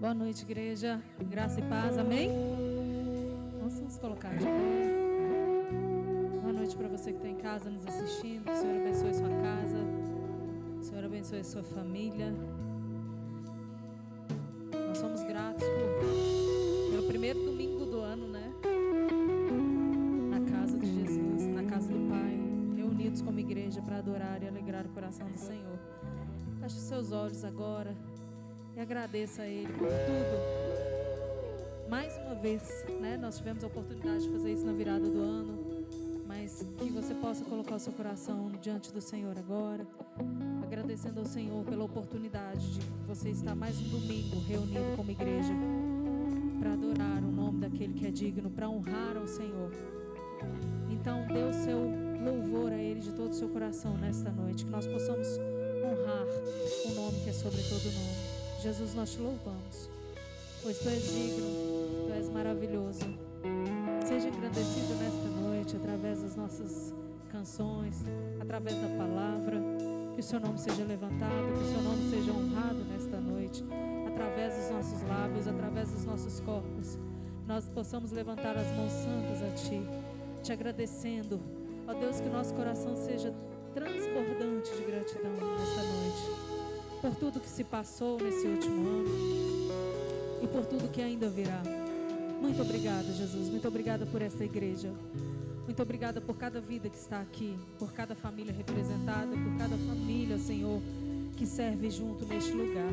Boa noite, igreja. Graça e paz, amém? Vamos nos colocar de pé. Boa noite para você que está em casa nos assistindo. Que o Senhor abençoe sua casa. Que o Senhor abençoe sua família. Nós somos gratos pelo primeiro domingo do ano, né? Na casa de Jesus, na casa do Pai, reunidos como igreja para adorar e alegrar o coração do Senhor. Feche seus olhos agora e agradeça a Ele por tudo. Mais uma vez, né? Nós tivemos a oportunidade de fazer isso na virada do ano, mas que você possa colocar o seu coração diante do Senhor agora, agradecendo ao Senhor pela oportunidade de você estar mais um domingo reunido como igreja para adorar o nome daquele que é digno, para honrar ao Senhor. Então dê o seu louvor a Ele de todo o seu coração nesta noite, que nós possamos honrar o nome que é sobre todo nome. Jesus, nós te louvamos, pois Tu és digno, Tu és maravilhoso. Seja engrandecido nesta noite através das nossas canções, através da palavra. Que o Seu nome seja levantado, que o Seu nome seja honrado nesta noite, através dos nossos lábios, através dos nossos corpos. Nós possamos levantar as mãos santas a Ti, Te agradecendo. Ó Deus, que o nosso coração seja transbordante de gratidão nesta noite, por tudo que se passou nesse último ano e por tudo que ainda virá. Muito obrigada, Jesus. Muito obrigada por esta igreja. Muito obrigada por cada vida que está aqui, por cada família representada, por cada família, Senhor, que serve junto neste lugar.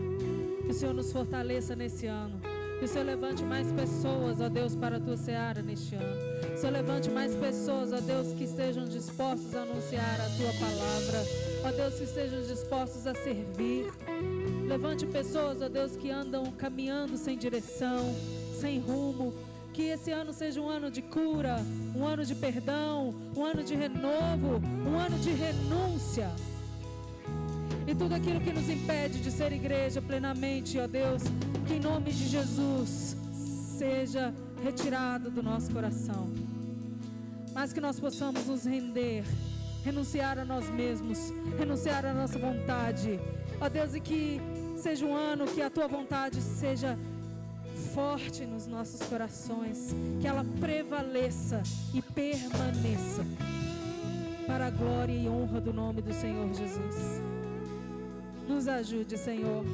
Que o Senhor nos fortaleça nesse ano. Que o Senhor levante mais pessoas, ó Deus, para a Tua seara neste ano. Que o Senhor levante mais pessoas, ó Deus, que estejam dispostos a anunciar a Tua palavra. Ó Deus, que estejam dispostos a servir. Levante pessoas, ó Deus, que andam caminhando sem direção, sem rumo. Que esse ano seja um ano de cura, um ano de perdão, um ano de renovo, um ano de renúncia. E tudo aquilo que nos impede de ser igreja plenamente, ó Deus, que em nome de Jesus seja retirado do nosso coração. Mas que nós possamos nos render, renunciar a nós mesmos, renunciar à nossa vontade. Ó Deus, e que seja um ano que a Tua vontade seja forte nos nossos corações, que ela prevaleça e permaneça para a glória e honra do nome do Senhor Jesus. Nos ajude, Senhor.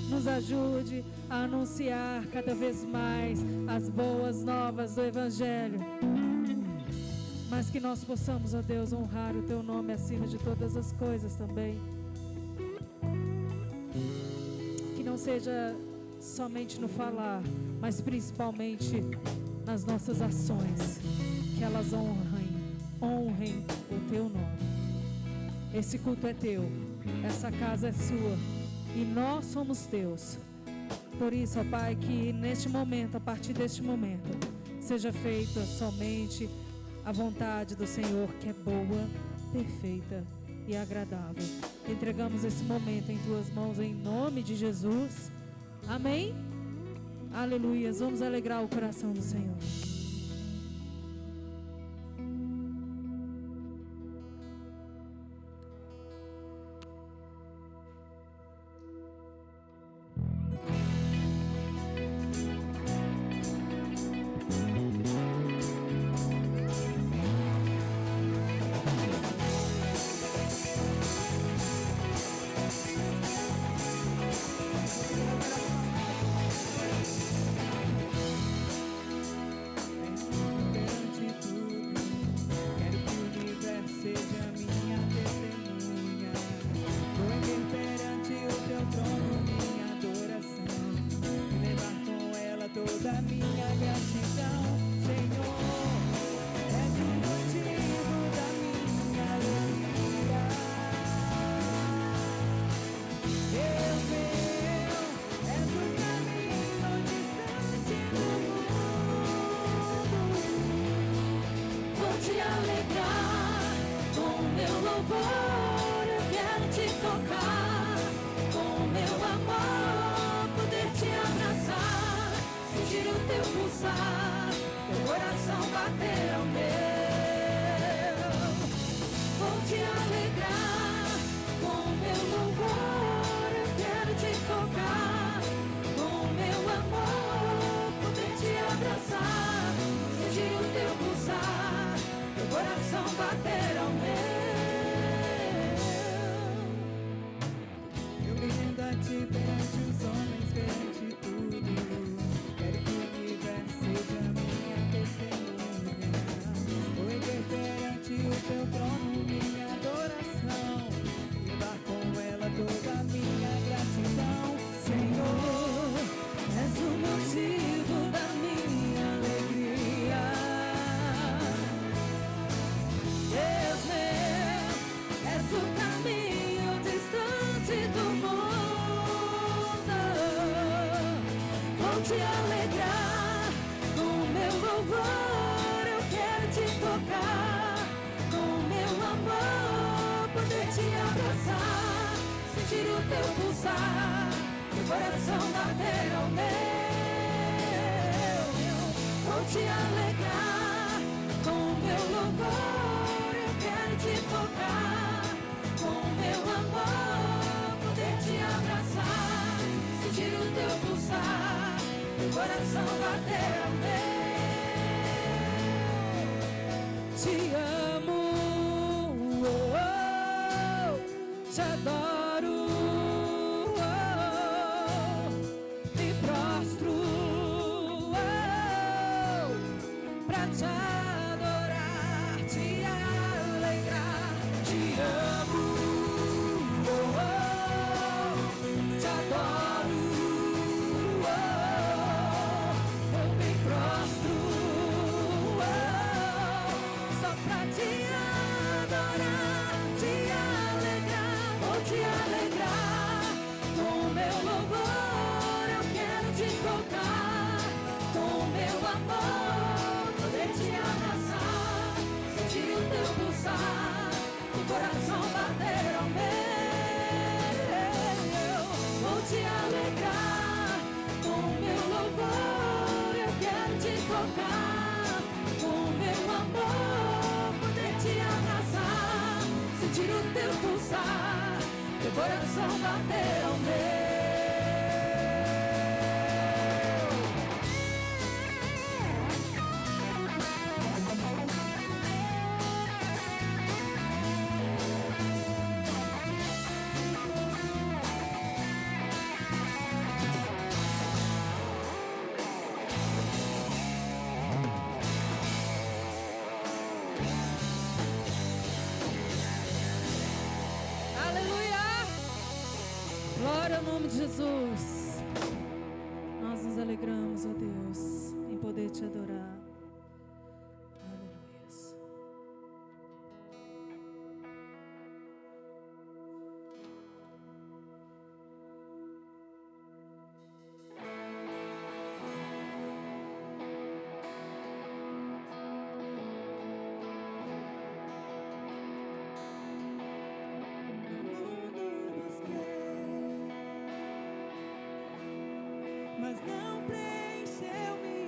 Nos ajude a anunciar cada vez mais as boas novas do Evangelho. Mas que nós possamos, ó Deus, honrar o Teu nome acima de todas as coisas também. Que não seja somente no falar, mas principalmente nas nossas ações. Que elas honrem o Teu nome. Esse culto é Teu, essa casa é Sua e nós somos Teus. Por isso, ó Pai, que neste momento, a partir deste momento, seja feita somente a vontade do Senhor, que é boa, perfeita e agradável. Entregamos esse momento em Tuas mãos, em nome de Jesus. Amém? Aleluia. Vamos alegrar o coração do Senhor. Com meu louvor eu quero te tocar, com perante os homens, perante tudo. Quero que o universo seja minha testemunha. Vou erguer perante o teu trono minha adoração, e dar com ela toda a minha gratidão. Senhor, és o motivo da minha alegria. Deus meu, és o caminho distante do mundo. Vou te alegrar com meu louvor, eu quero te tocar com meu amor, poder te abraçar, sentir o teu pulsar, meu coração bater ao meu. Vou te alegrar com meu louvor, eu quero te tocar com meu amor, poder te abraçar, sentir o teu pulsar, meu coração bater ao meu. Te amo, oh, oh, te adoro, oh, me prostro, oh, pra te adorar, te alegrar. Te amo, oh, oh, te adoro, oh, eu me prostro, oh, só pra te adorar, te alegrar. Vou te alegrar com meu louvor, eu quero te tocar com meu amor, poder te abraçar, sentir o teu pulsar, o coração bater ao meu. Vou te alegrar com meu louvor, eu quero te tocar com meu amor, poder te abraçar, sentir o teu pulsar, teu coração bater ao meu. Aleluia! Glória ao nome de Jesus. Nós nos alegramos, ó Deus, em poder te adorar. Aleluia. Mas não preencheu-me.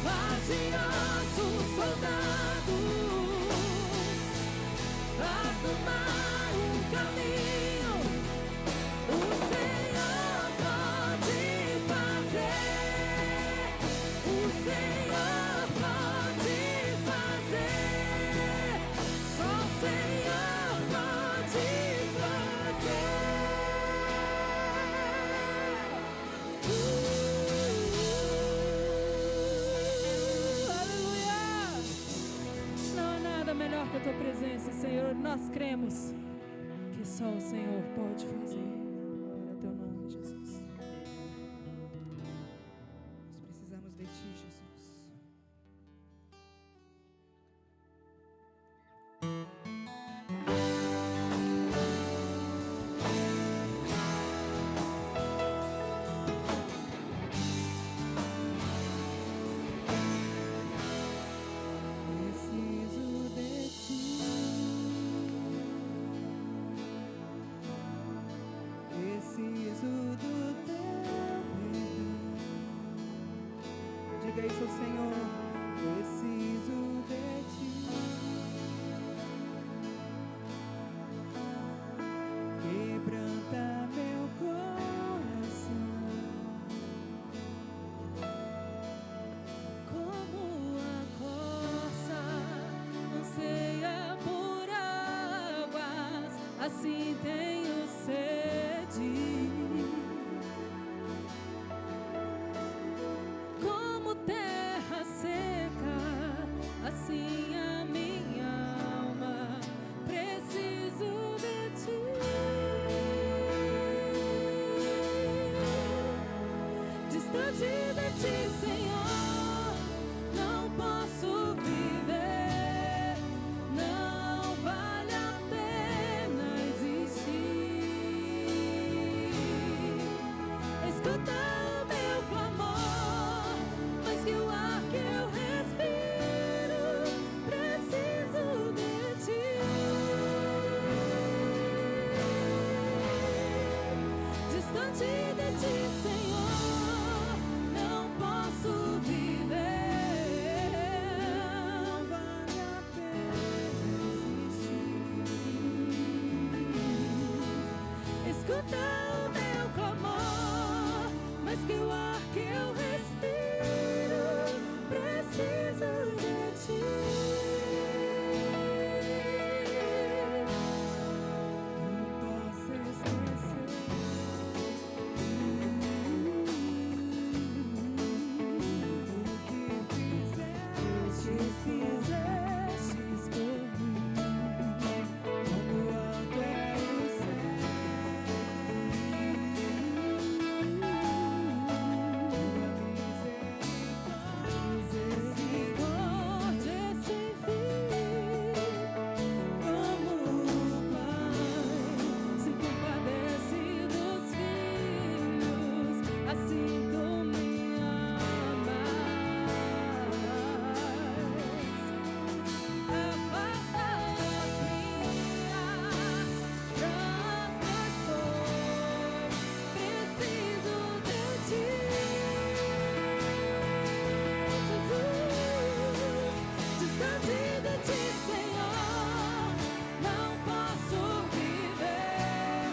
Valiosos soldados, faz do mar um caminho. O Senhor pode fazer. O Senhor pode fazer. Só o Senhor pode fazer. Melhor que a tua presença, Senhor. Nós cremos que só o Senhor pode fazer. Glória ao teu nome, Jesus. Nós precisamos de ti, Jesus. Preciso do teu perdão. Diga isso ao Senhor. Preciso de ti. Quebranta meu coração. Como a corça anseia por águas, assim tenho sede. Como terra seca, assim a minha alma preciso de ti. Distante de ti, Senhor, não posso viver. Não vale a pena existir. Escuta o meu clamor, mas que o ar que eu respiro, preciso de ti. Distante de ti, Senhor, não posso viver. Não vale a pena existir. Escuta o meu clamor, mas que o ar que eu respiro, preciso de ti. Não posso esquecer o que fizestes por mim. Quando alto é o céu, Misericórdia sem fim, como o Pai se compadece dos filhos, assim tu me amas. Afasta as minhas transgressões, preciso de ti, Jesus. Distante de ti, Senhor, não posso viver.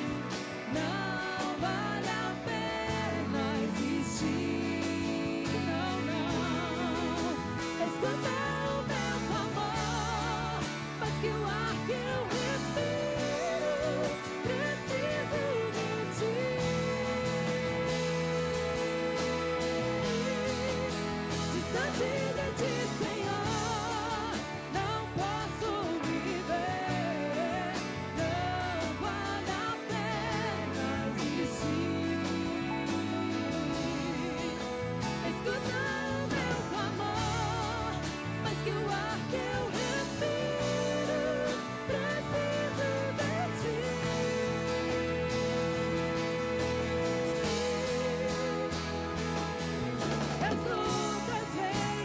Não vale a pena existir. Não, não. Escuta o meu clamor, mas que o ar que eu respiro, preciso de ti. Distante de ti, Senhor, não posso viver. Não vale a pena existir. Escuta o meu clamor, mas que o ar que eu respiro, preciso de ti. As lutas vêm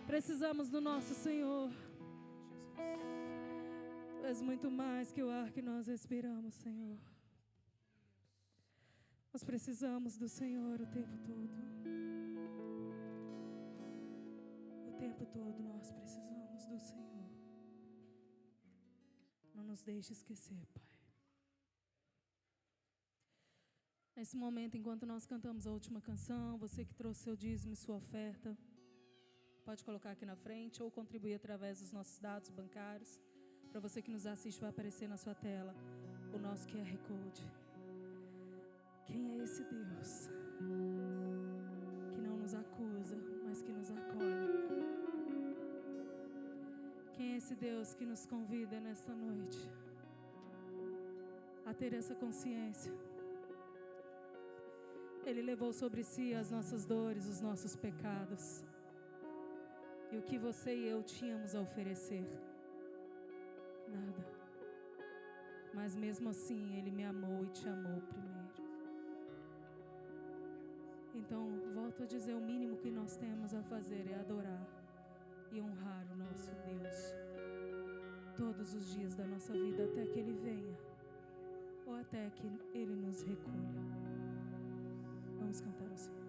Precisamos do nosso Senhor. Tu és muito mais que o ar que nós respiramos, Senhor. Nós precisamos do Senhor o tempo todo. O tempo todo nós precisamos do Senhor. Não nos deixe esquecer, Pai. Nesse momento, enquanto nós cantamos a última canção, você que trouxe seu dízimo e sua oferta, pode colocar aqui na frente ou contribuir através dos nossos dados bancários. Para você que nos assiste, vai aparecer na sua tela o nosso QR Code. Quem é esse Deus que não nos acusa, mas que nos acolhe? Quem é esse Deus que nos convida nesta noite a ter essa consciência? Ele levou sobre si as nossas dores, os nossos pecados. E o que você e eu tínhamos a oferecer? Nada. Mas mesmo assim, Ele me amou e te amou primeiro. Então, volto a dizer, o mínimo que nós temos a fazer é adorar e honrar o nosso Deus todos os dias da nossa vida, até que Ele venha ou até que Ele nos recolha. Vamos cantar ao Senhor.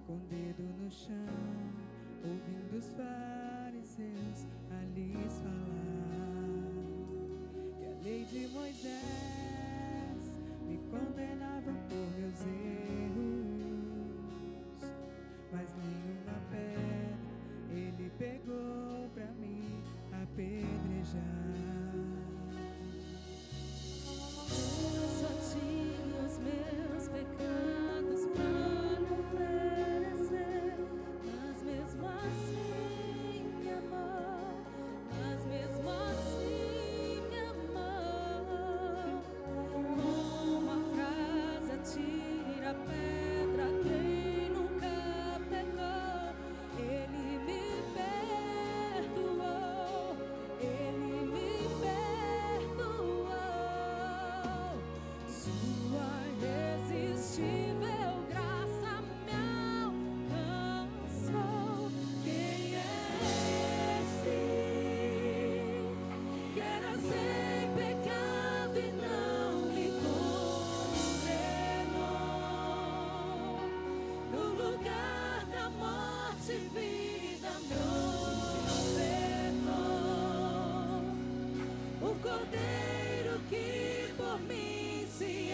Com o dedo no chão, ouvindo os fariseus a lhes falar que a lei de Moisés me condenava por meus erros, mas nenhuma pedra ele pegou pra me apedrejar. Eu só tinha os meus pecados pra me oferecer, mas mesmo assim me amou, mas mesmo assim me amou. Com a frase atira a pedra quem nunca pecou, Ele me perdoou, Ele me perdoou. Sua irresistível graça me alcançou. Quem é esse que era sem pecado e não me condenou? No lugar da morte, vida me ofertou. O Cordeiro que por mim se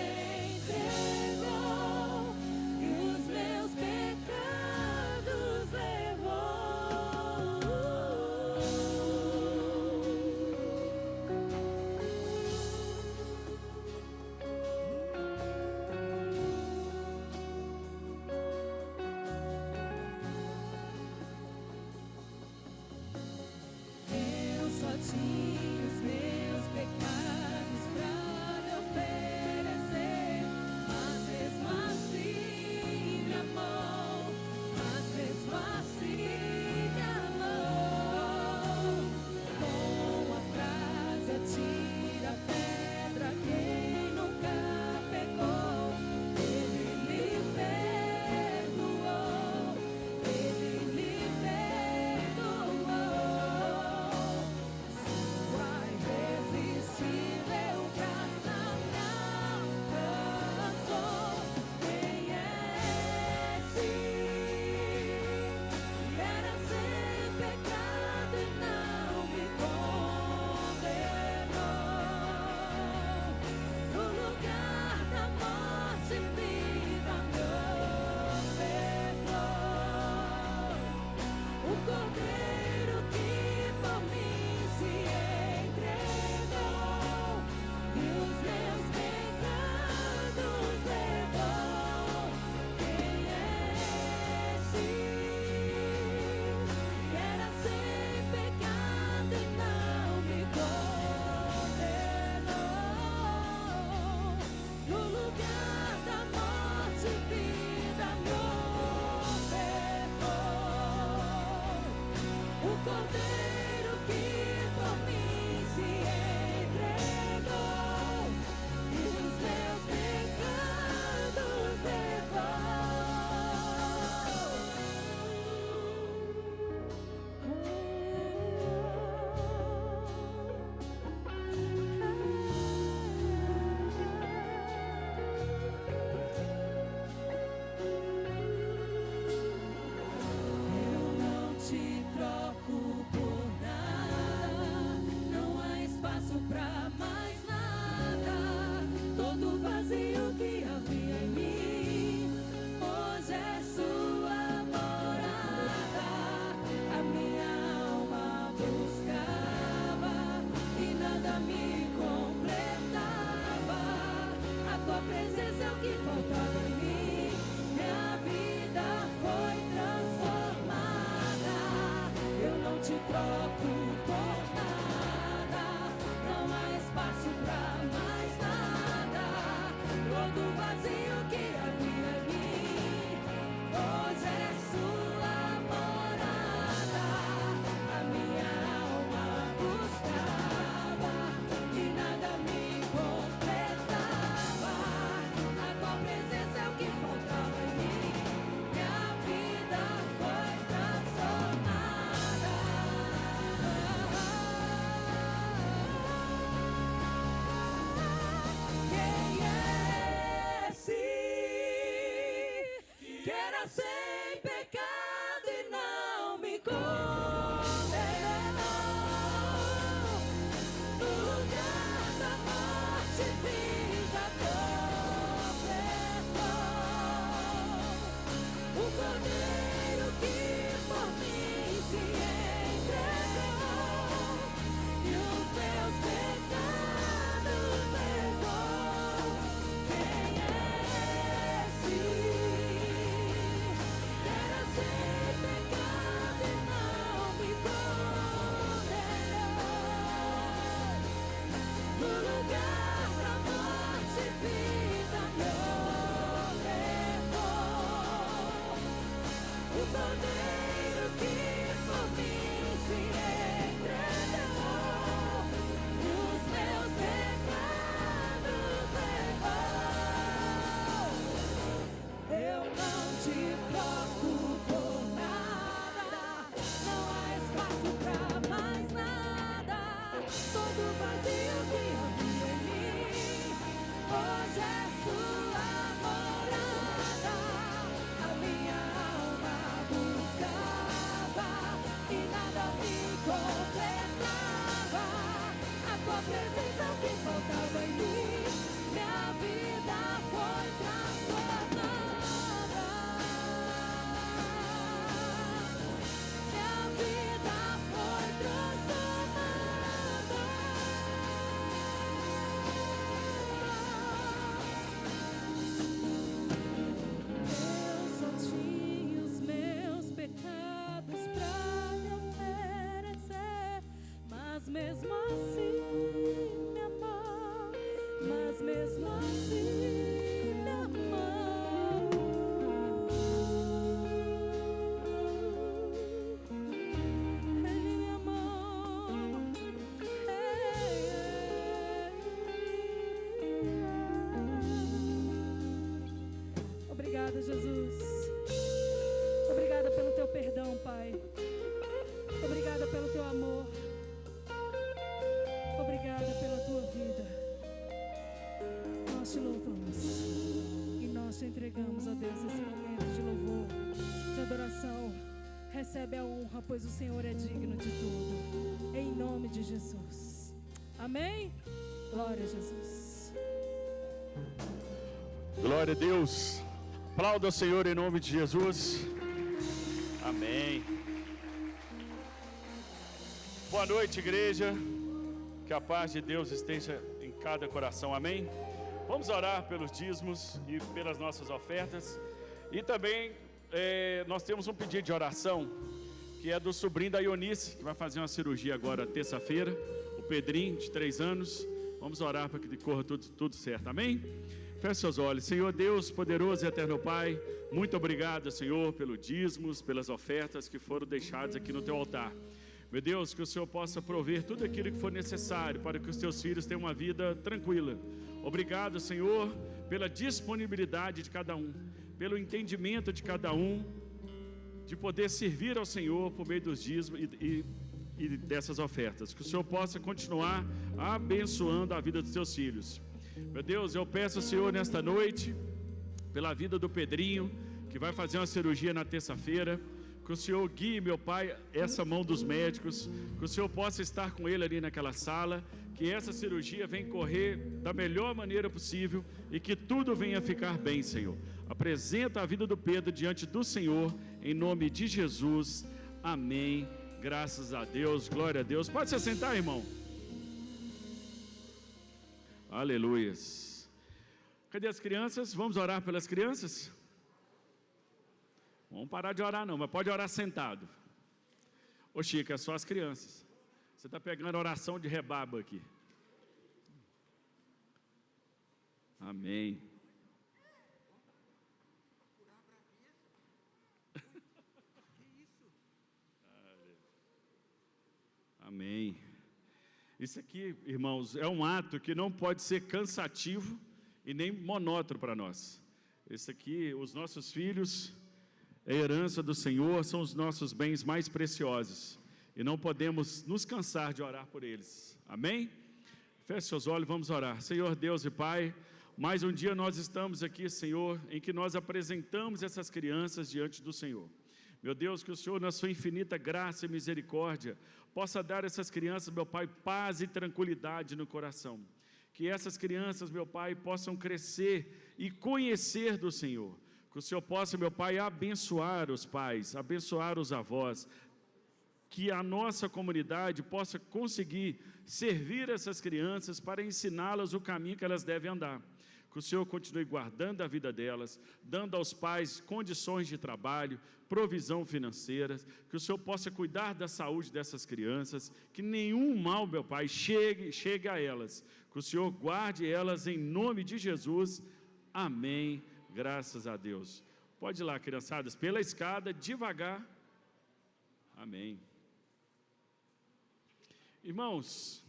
entregou e os meus pecados levou. Eu só tinha te troco por nada. Não há espaço pra mais nada. Todo vazio que havia em mim, hoje é sua morada. A minha alma buscava e nada me completava. A tua presença é o que faltava em mim. Minha vida foi transformada. Quem é esse que era sem pecado e não me condenou? No lugar da morte, vida completou. O Cordeiro que por mim se entregou e os meus pecados levou. Quem é esse que era sem pecado e não me condenou? No lugar da morte, vida me levou. O Cordeiro que por mim se entregou e os meus pecados levou. Eu não te troco por nada. Não há espaço pra mais nada. Todo vazio que havia em mim, hoje é sua morada. A minha alma buscava e nada me completava. A tua presença é o que faltava em mim. Minha vida foi transformada. Minha vida foi transformada. Eu só tinha os meus pecados pra me oferecer, mas mesmo assim me amou, mas mesmo assim me amou. Ele me amou. Obrigada, Jesus. Obrigada pelo teu perdão, Pai. Obrigada pelo teu amor. Obrigada pela tua vida. Nós te louvamos e nós te entregamos, ó Deus, esse momento de louvor, de adoração. Recebe a honra, pois o Senhor é digno de tudo. Em nome de Jesus. Amém? Glória a Jesus. Glória a Deus. Aplauda o Senhor em nome de Jesus. Amém. Boa noite, igreja. Que a paz de Deus esteja em cada coração. Amém. Vamos orar pelos dízimos e pelas nossas ofertas. E também nós temos um pedido de oração, que é do sobrinho da Ionice, que vai fazer uma cirurgia agora terça-feira. O Pedrinho, de 3 anos. Vamos orar para que corra tudo certo. Amém? Feche seus olhos. Senhor Deus, poderoso e eterno Pai, muito obrigado, Senhor, pelos dízimos, pelas ofertas que foram deixadas aqui no teu altar. Meu Deus, que o Senhor possa prover tudo aquilo que for necessário para que os teus filhos tenham uma vida tranquila. Obrigado, Senhor, pela disponibilidade de cada um, pelo entendimento de cada um, de poder servir ao Senhor por meio dos dízimos e dessas ofertas. Que o Senhor possa continuar abençoando a vida dos teus filhos. Meu Deus, eu peço ao Senhor nesta noite, pela vida do Pedrinho, que vai fazer uma cirurgia na terça-feira, que o Senhor guie, meu Pai, essa mão dos médicos, que o Senhor possa estar com ele ali naquela sala, que essa cirurgia venha correr da melhor maneira possível e que tudo venha ficar bem, Senhor. Apresenta a vida do Pedro diante do Senhor, em nome de Jesus. Amém. Graças a Deus, glória a Deus. Pode se sentar, irmão. Aleluias. Cadê as crianças? Vamos orar pelas crianças? Vamos parar de orar não, mas pode orar sentado. Ô Chico, é só as crianças. Você está pegando a oração de rebaba aqui. Amém. Amém. Isso aqui, irmãos, é um ato que não pode ser cansativo e nem monótono para nós. Isso aqui, os nossos filhos, é a herança do Senhor, são os nossos bens mais preciosos. E não podemos nos cansar de orar por eles. Amém? Feche seus olhos, vamos orar. Senhor Deus e Pai, mais um dia nós estamos aqui, Senhor, em que nós apresentamos essas crianças diante do Senhor. Meu Deus, que o Senhor, na sua infinita graça e misericórdia, possa dar a essas crianças, meu Pai, paz e tranquilidade no coração. Que essas crianças, meu Pai, possam crescer e conhecer do Senhor. Que o Senhor possa, meu Pai, abençoar os pais, abençoar os avós. Que a nossa comunidade possa conseguir servir essas crianças para ensiná-las o caminho que elas devem andar. Que o Senhor continue guardando a vida delas, dando aos pais condições de trabalho, provisão financeira, que o Senhor possa cuidar da saúde dessas crianças, que nenhum mal, meu Pai, chegue a elas, que o Senhor guarde elas em nome de Jesus, amém, graças a Deus. Pode ir lá, criançadas, pela escada, devagar, amém. Irmãos,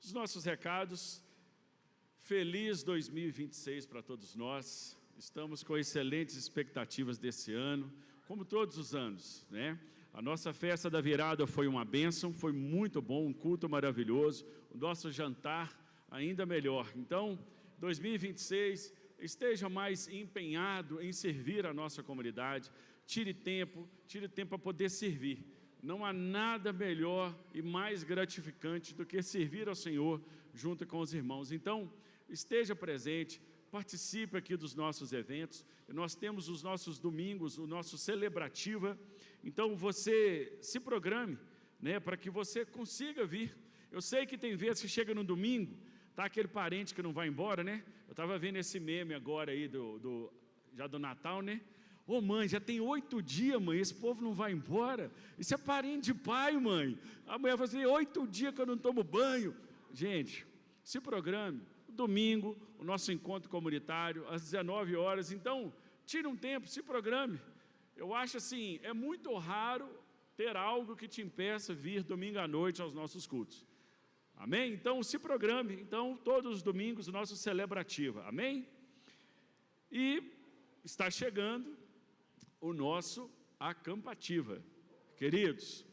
os nossos recados. Feliz 2026 para todos nós, estamos com excelentes expectativas desse ano, como todos os anos, né? A nossa festa da virada foi uma bênção, foi muito bom, um culto maravilhoso, o nosso jantar ainda melhor. Então, 2026, esteja mais empenhado em servir a nossa comunidade, tire tempo para poder servir. Não há nada melhor e mais gratificante do que servir ao Senhor junto com os irmãos. Então, esteja presente, participe aqui dos nossos eventos. Nós temos os nossos domingos, o nosso celebrativa. Então, você se programe, né, para que você consiga vir. Eu sei que tem vezes que chega no domingo, tá aquele parente que não vai embora, né? Eu estava vendo esse meme agora aí já do Natal, né? Ô mãe, já tem 8 dias, mãe, esse povo não vai embora. Isso é parente de pai, mãe. A mulher fala assim, 8 dias que eu não tomo banho. Gente, se programe. Domingo, o nosso encontro comunitário, às 19 horas. Então, tire um tempo, se programe. Eu acho assim, é muito raro ter algo que te impeça vir domingo à noite aos nossos cultos. Amém? Então, se programe. Então, todos os domingos, o nosso celebrativa. Amém? E está chegando o nosso acampativa. Queridos,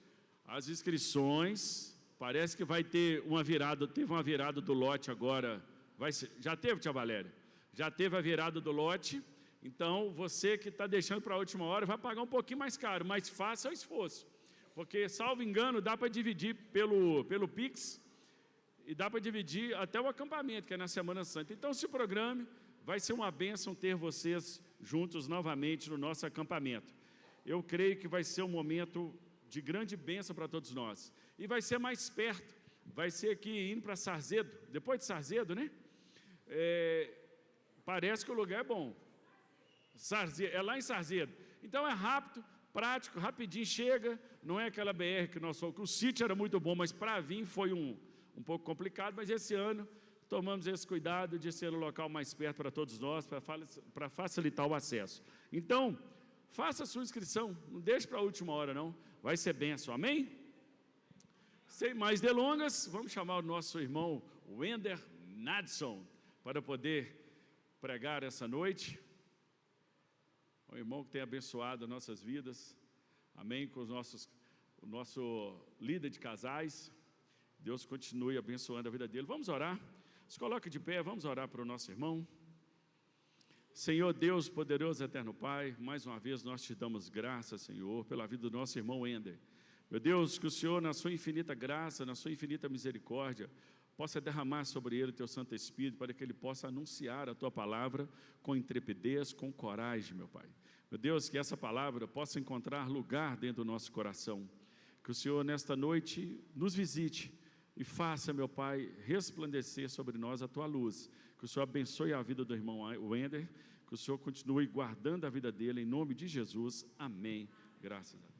as inscrições, parece que vai ter uma virada, teve uma virada do lote agora, já teve, tia Valéria? Já teve a virada do lote, então você que está deixando para a última hora vai pagar um pouquinho mais caro, mas faça o esforço, porque, salvo engano, dá para dividir pelo Pix, e dá para dividir até o acampamento, que é na Semana Santa. Então, se programe, vai ser uma bênção ter vocês juntos novamente no nosso acampamento. Eu creio que vai ser um momento de grande bênção para todos nós. E vai ser mais perto, vai ser aqui indo para Sarzedo, depois de Sarzedo, né? Parece que o lugar é bom. É lá em Sarzedo. Então é rápido, prático, rapidinho chega, não é aquela BR que nós fomos, que o sítio era muito bom, mas para vir foi um pouco complicado, mas esse ano tomamos esse cuidado de ser o local mais perto para todos nós, para facilitar o acesso. Então, faça a sua inscrição, não deixe para a última hora não, vai ser bênção, amém? Sem mais delongas, vamos chamar o nosso irmão Wender Nadson para poder pregar essa noite. O irmão que tem abençoado as nossas vidas, amém, com o nosso líder de casais. Deus continue abençoando a vida dele. Vamos orar? Se coloque de pé, vamos orar para o nosso irmão. Senhor Deus, poderoso eterno Pai, mais uma vez nós te damos graça, Senhor, pela vida do nosso irmão Wender. Meu Deus, que o Senhor, na sua infinita graça, na sua infinita misericórdia, possa derramar sobre ele o teu Santo Espírito, para que ele possa anunciar a tua palavra com intrepidez, com coragem, meu Pai. Meu Deus, que essa palavra possa encontrar lugar dentro do nosso coração. Que o Senhor, nesta noite, nos visite e faça, meu Pai, resplandecer sobre nós a tua luz. Que o Senhor abençoe a vida do irmão Wender, que o Senhor continue guardando a vida dele, em nome de Jesus. Amém. Graças a Deus.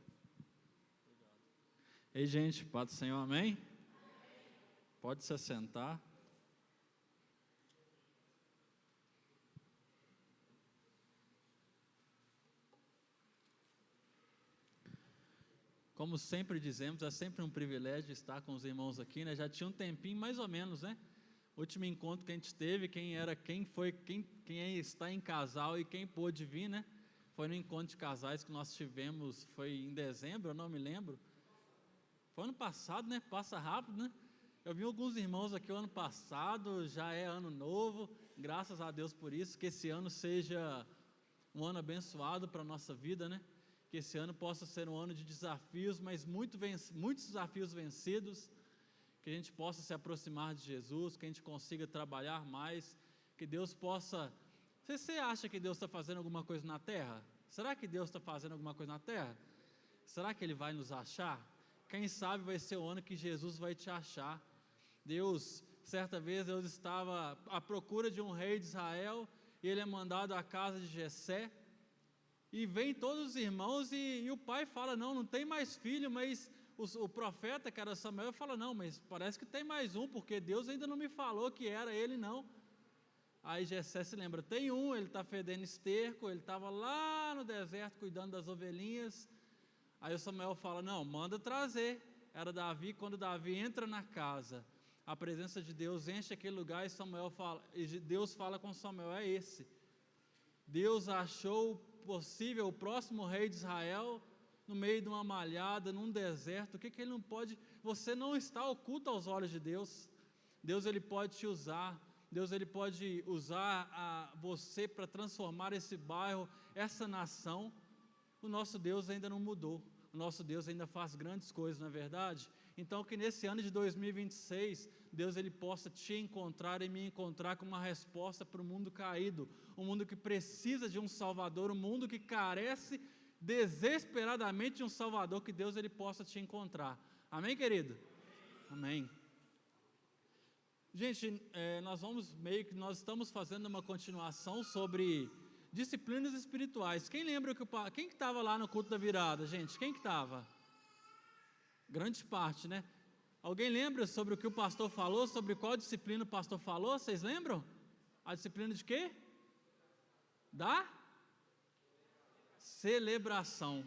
Ei, gente, paz do Senhor, amém? Pode se assentar. Como sempre dizemos, é sempre um privilégio estar com os irmãos aqui, né? Já tinha um tempinho, mais ou menos, né? O último encontro que a gente teve, quem está em casal e quem pôde vir, né? Foi no encontro de casais que nós tivemos, foi em dezembro, eu não me lembro. Foi ano passado, né? Passa rápido, né? Eu vi alguns irmãos aqui o ano passado, já é ano novo, graças a Deus por isso, que esse ano seja um ano abençoado para a nossa vida, né? Que esse ano possa ser um ano de desafios, mas muitos desafios vencidos, que a gente possa se aproximar de Jesus, que a gente consiga trabalhar mais, que Deus possa... Você acha que Deus está fazendo alguma coisa na terra? Será que Deus está fazendo alguma coisa na terra? Será que Ele vai nos achar? Quem sabe vai ser o ano que Jesus vai te achar. Certa vez Deus estava à procura de um rei de Israel, e ele é mandado à casa de Jessé, e vem todos os irmãos, e o pai fala, não tem mais filho, mas o profeta, que era Samuel, fala, não, mas parece que tem mais um, porque Deus ainda não me falou que era ele, não. Aí Jessé se lembra, tem um, ele está fedendo esterco, ele estava lá no deserto cuidando das ovelhinhas. Aí o Samuel fala, não, manda trazer. Era Davi. Quando Davi entra na casa, a presença de Deus enche aquele lugar, e Deus fala com Samuel, é esse. Deus achou possível o próximo rei de Israel no meio de uma malhada, num deserto. O que ele não pode? Você não está oculto aos olhos de Deus. Deus, ele pode te usar. Deus, ele pode usar você para transformar esse bairro, essa nação. O nosso Deus ainda não mudou. O nosso Deus ainda faz grandes coisas, não é verdade? Então, que nesse ano de 2026, Deus, ele possa te encontrar e me encontrar com uma resposta para o mundo caído, um mundo que precisa de um Salvador, um mundo que carece desesperadamente de um Salvador, que Deus, ele possa te encontrar. Amém, querido? Amém. Gente, nós estamos fazendo uma continuação sobre disciplinas espirituais. Quem lembra quem que estava lá no culto da virada, gente? Quem que estava? Grande parte, né? Alguém lembra sobre o que o pastor falou? Sobre qual disciplina o pastor falou? Vocês lembram? A disciplina de quê? Da celebração.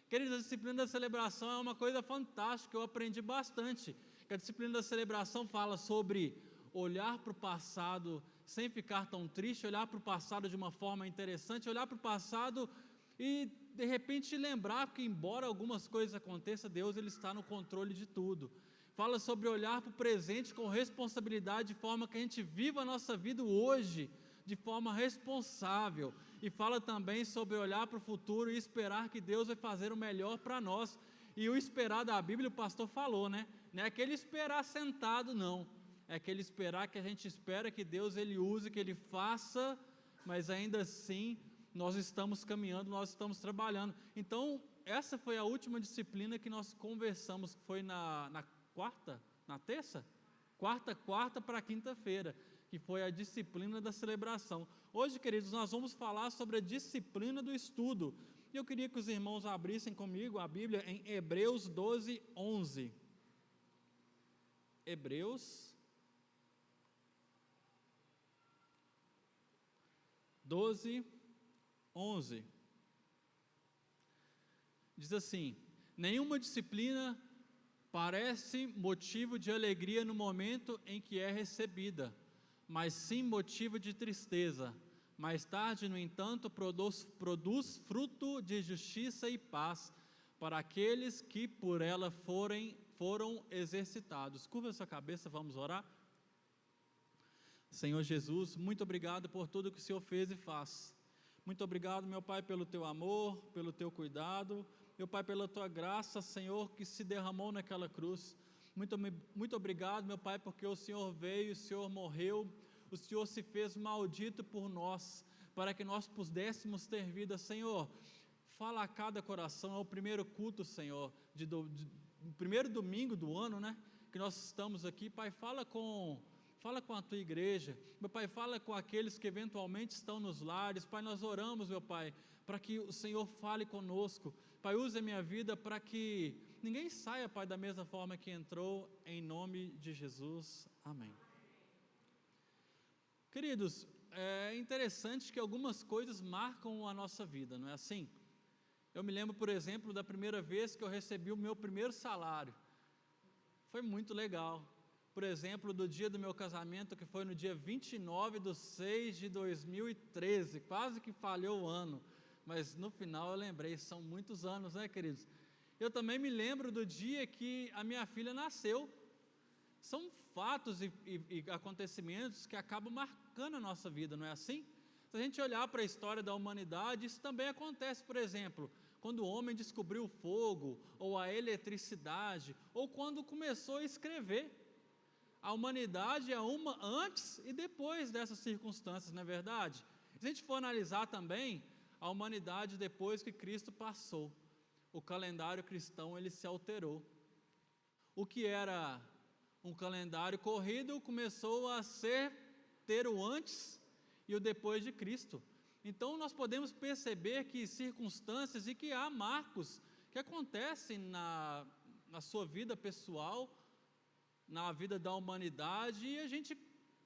Queridos, a disciplina da celebração é uma coisa fantástica, eu aprendi bastante. Que a disciplina da celebração fala sobre olhar para o passado sem ficar tão triste, olhar para o passado de uma forma interessante, olhar para o passado e de repente lembrar que, embora algumas coisas aconteçam, Deus, ele está no controle de tudo. Fala sobre olhar para o presente com responsabilidade, de forma que a gente viva a nossa vida hoje de forma responsável, e fala também sobre olhar para o futuro e esperar que Deus vai fazer o melhor para nós. E o esperar da Bíblia, o pastor falou, né? Não é aquele esperar sentado, não. É aquele esperar que a gente espera que Deus, ele use, que ele faça, mas ainda assim nós estamos caminhando, nós estamos trabalhando. Então, essa foi a última disciplina que nós conversamos, que foi na quarta, na terça? Quarta para quinta-feira, que foi a disciplina da celebração. Hoje, queridos, nós vamos falar sobre a disciplina do estudo. E eu queria que os irmãos abrissem comigo a Bíblia em Hebreus 12, 11. Hebreus 12, 11. Diz assim: nenhuma disciplina parece motivo de alegria no momento em que é recebida, mas sim motivo de tristeza. Mais tarde, no entanto, produz fruto de justiça e paz para aqueles que por ela foram exercitados. Curva sua cabeça, vamos orar. Senhor Jesus, muito obrigado por tudo que o Senhor fez e faz. Muito obrigado, meu Pai, pelo Teu amor, pelo Teu cuidado, meu Pai, pela Tua graça, Senhor, que se derramou naquela cruz. Muito obrigado, meu Pai, porque o Senhor veio, o Senhor morreu, o Senhor se fez maldito por nós, para que nós pudéssemos ter vida. Senhor, fala a cada coração. É o primeiro culto, Senhor, o primeiro domingo do ano, né, que nós estamos aqui. Pai, fala com a Tua igreja, meu Pai, fala com aqueles que eventualmente estão nos lares. Pai, nós oramos, meu Pai, para que o Senhor fale conosco. Pai, use a minha vida para que ninguém saia, Pai, da mesma forma que entrou, em nome de Jesus, amém. Queridos, é interessante que algumas coisas marcam a nossa vida, não é assim? Eu me lembro, por exemplo, da primeira vez que eu recebi o meu primeiro salário, foi muito legal. Por exemplo, do dia do meu casamento, que foi no dia 29/6/2013, quase que falhou o ano, mas no final eu lembrei, são muitos anos, né, queridos? Eu também me lembro do dia que a minha filha nasceu. São fatos e acontecimentos que acabam marcando a nossa vida, não é assim? Se a gente olhar para a história da humanidade, isso também acontece, por exemplo, quando o homem descobriu o fogo, ou a eletricidade, ou quando começou a escrever. A humanidade é uma antes e depois dessas circunstâncias, não é verdade? Se a gente for analisar também, a humanidade depois que Cristo passou, o calendário cristão ele se alterou. O que era um calendário corrido começou a ter o antes e o depois de Cristo. Então nós podemos perceber que circunstâncias e que há marcos que acontecem na sua vida pessoal, na vida da humanidade, e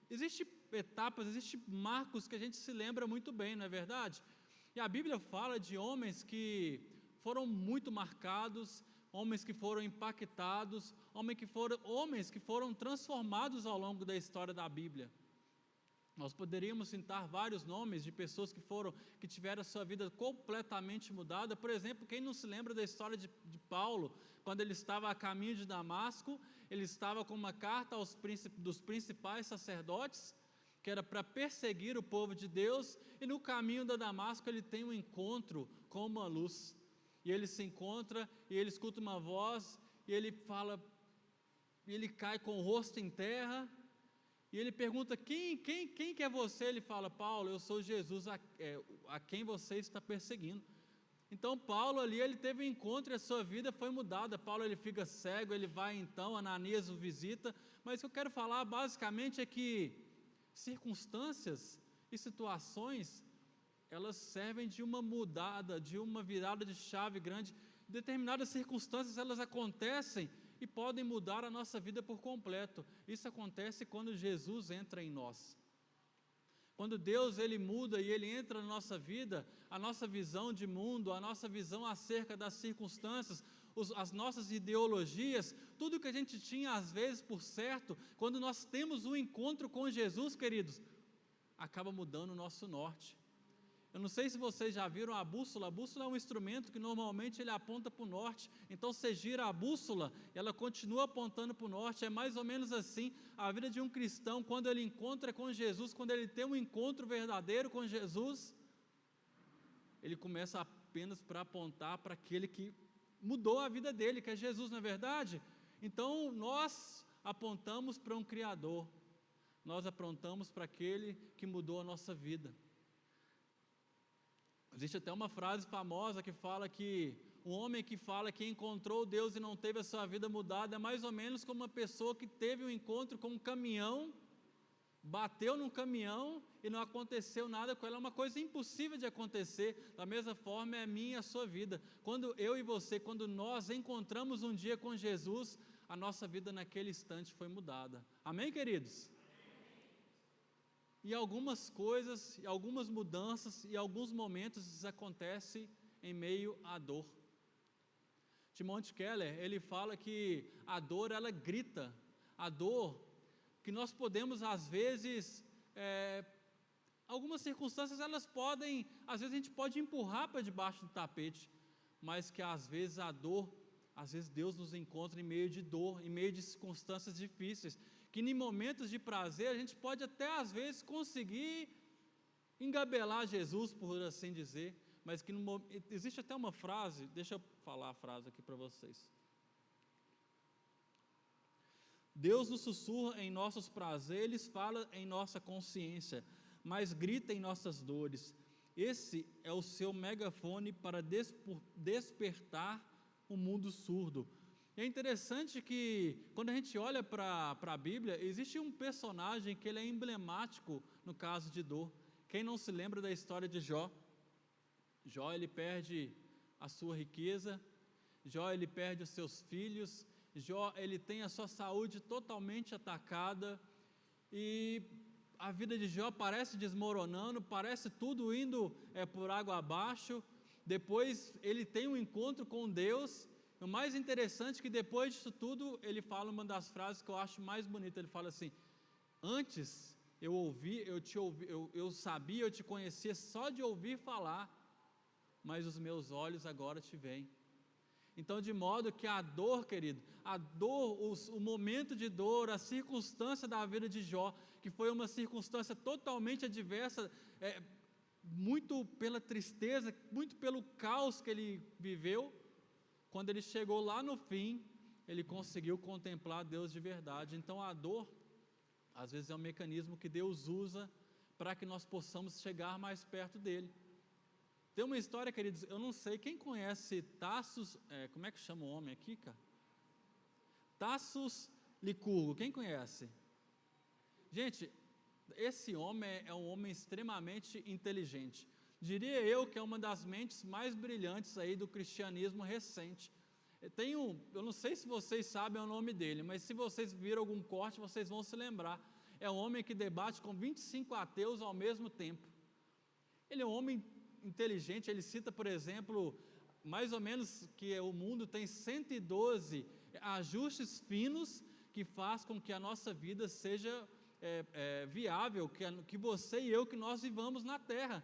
existe etapas, existe marcos que a gente se lembra muito bem, não é verdade? E a Bíblia fala de homens que foram muito marcados, homens que foram impactados, homens que foram transformados ao longo da história da Bíblia. Nós poderíamos citar vários nomes de pessoas que tiveram a sua vida completamente mudada. Por exemplo, quem não se lembra da história de Paulo, quando ele estava a caminho de Damasco, ele estava com uma carta dos principais sacerdotes, que era para perseguir o povo de Deus, e no caminho de Damasco ele tem um encontro com uma luz, e ele se encontra, e ele escuta uma voz, e ele fala, e ele cai com o rosto em terra, e ele pergunta, quem que é você? Ele fala, Paulo, eu sou Jesus a quem você está perseguindo. Então Paulo ali, ele teve um encontro e a sua vida foi mudada. Paulo ele fica cego, ele vai então, Ananias o visita, mas o que eu quero falar basicamente é que circunstâncias e situações, elas servem de uma mudada, de uma virada de chave grande. Determinadas circunstâncias, elas acontecem e podem mudar a nossa vida por completo. Isso acontece quando Jesus entra em nós. Quando Deus ele muda e ele entra na nossa vida, a nossa visão de mundo, a nossa visão acerca das circunstâncias, as nossas ideologias, tudo que a gente tinha às vezes por certo, quando nós temos um encontro com Jesus, queridos, acaba mudando o nosso norte. Eu não sei se vocês já viram a bússola é um instrumento que normalmente ele aponta para o norte, então você gira a bússola, ela continua apontando para o norte, é mais ou menos assim a vida de um cristão, quando ele encontra com Jesus, quando ele tem um encontro verdadeiro com Jesus, ele começa apenas para apontar para aquele que mudou a vida dele, que é Jesus, não é verdade? Então nós apontamos para um Criador, nós apontamos para aquele que mudou a nossa vida. Existe até uma frase famosa que fala que um homem que fala que encontrou Deus e não teve a sua vida mudada é mais ou menos como uma pessoa que teve um encontro com um caminhão, bateu num caminhão e não aconteceu nada com ela. É uma coisa impossível de acontecer. Da mesma forma é a minha e a sua vida. Quando eu e você, quando nós encontramos um dia com Jesus, a nossa vida naquele instante foi mudada. Amém, queridos? E algumas coisas, e algumas mudanças, e alguns momentos isso acontece em meio à dor. Timothy Keller, ele fala que a dor, ela grita. A dor, que nós podemos às vezes, algumas circunstâncias elas podem, às vezes a gente pode empurrar para debaixo do tapete, mas que às vezes a dor, às vezes Deus nos encontra em meio de dor, em meio de circunstâncias difíceis, que em momentos de prazer a gente pode até às vezes conseguir engabelar Jesus, por assim dizer, mas que existe até uma frase, deixa eu falar a frase aqui para vocês. Deus nos sussurra em nossos prazeres, fala em nossa consciência, mas grita em nossas dores. Esse é o seu megafone para despertar o mundo surdo. É interessante que, quando a gente olha para a Bíblia, existe um personagem que ele é emblemático no caso de dor. Quem não se lembra da história de Jó? Jó, ele perde a sua riqueza, Jó ele perde os seus filhos, Jó ele tem a sua saúde totalmente atacada, e a vida de Jó parece desmoronando, parece tudo indo por água abaixo. Depois ele tem um encontro com Deus. O mais interessante é que depois disso tudo, ele fala uma das frases que eu acho mais bonita. Ele fala assim: antes eu sabia, eu te conhecia só de ouvir falar, mas os meus olhos agora te veem. Então, de modo que a dor, querido, o momento de dor, a circunstância da vida de Jó, que foi uma circunstância totalmente adversa, muito pela tristeza, muito pelo caos que ele viveu, quando ele chegou lá no fim, ele conseguiu contemplar Deus de verdade. Então, a dor, às vezes, é um mecanismo que Deus usa para que nós possamos chegar mais perto dele. Tem uma história, queridos, eu não sei, quem conhece Tassos, como é que chama o homem aqui, cara? Tassos Licurgo, quem conhece? Gente, esse homem é um homem extremamente inteligente. Diria eu que é uma das mentes mais brilhantes aí do cristianismo recente. Eu não sei se vocês sabem o nome dele, mas se vocês viram algum corte, vocês vão se lembrar. É um homem que debate com 25 ateus ao mesmo tempo. Ele é um homem inteligente. Ele cita, por exemplo, mais ou menos que o mundo tem 112 ajustes finos que faz com que a nossa vida seja viável, que você e eu, que nós vivamos na terra.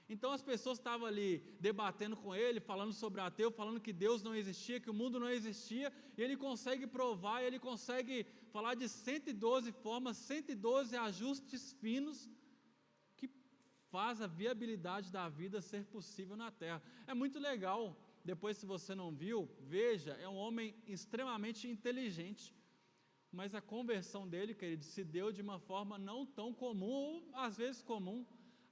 Então as pessoas estavam ali debatendo com ele, falando sobre ateu, falando que Deus não existia, que o mundo não existia, e ele consegue provar, ele consegue falar de 112 formas, 112 ajustes finos, que faz a viabilidade da vida ser possível na terra. É muito legal. Depois, se você não viu, veja, é um homem extremamente inteligente, mas a conversão dele, querido, se deu de uma forma não tão comum, ou às vezes comum.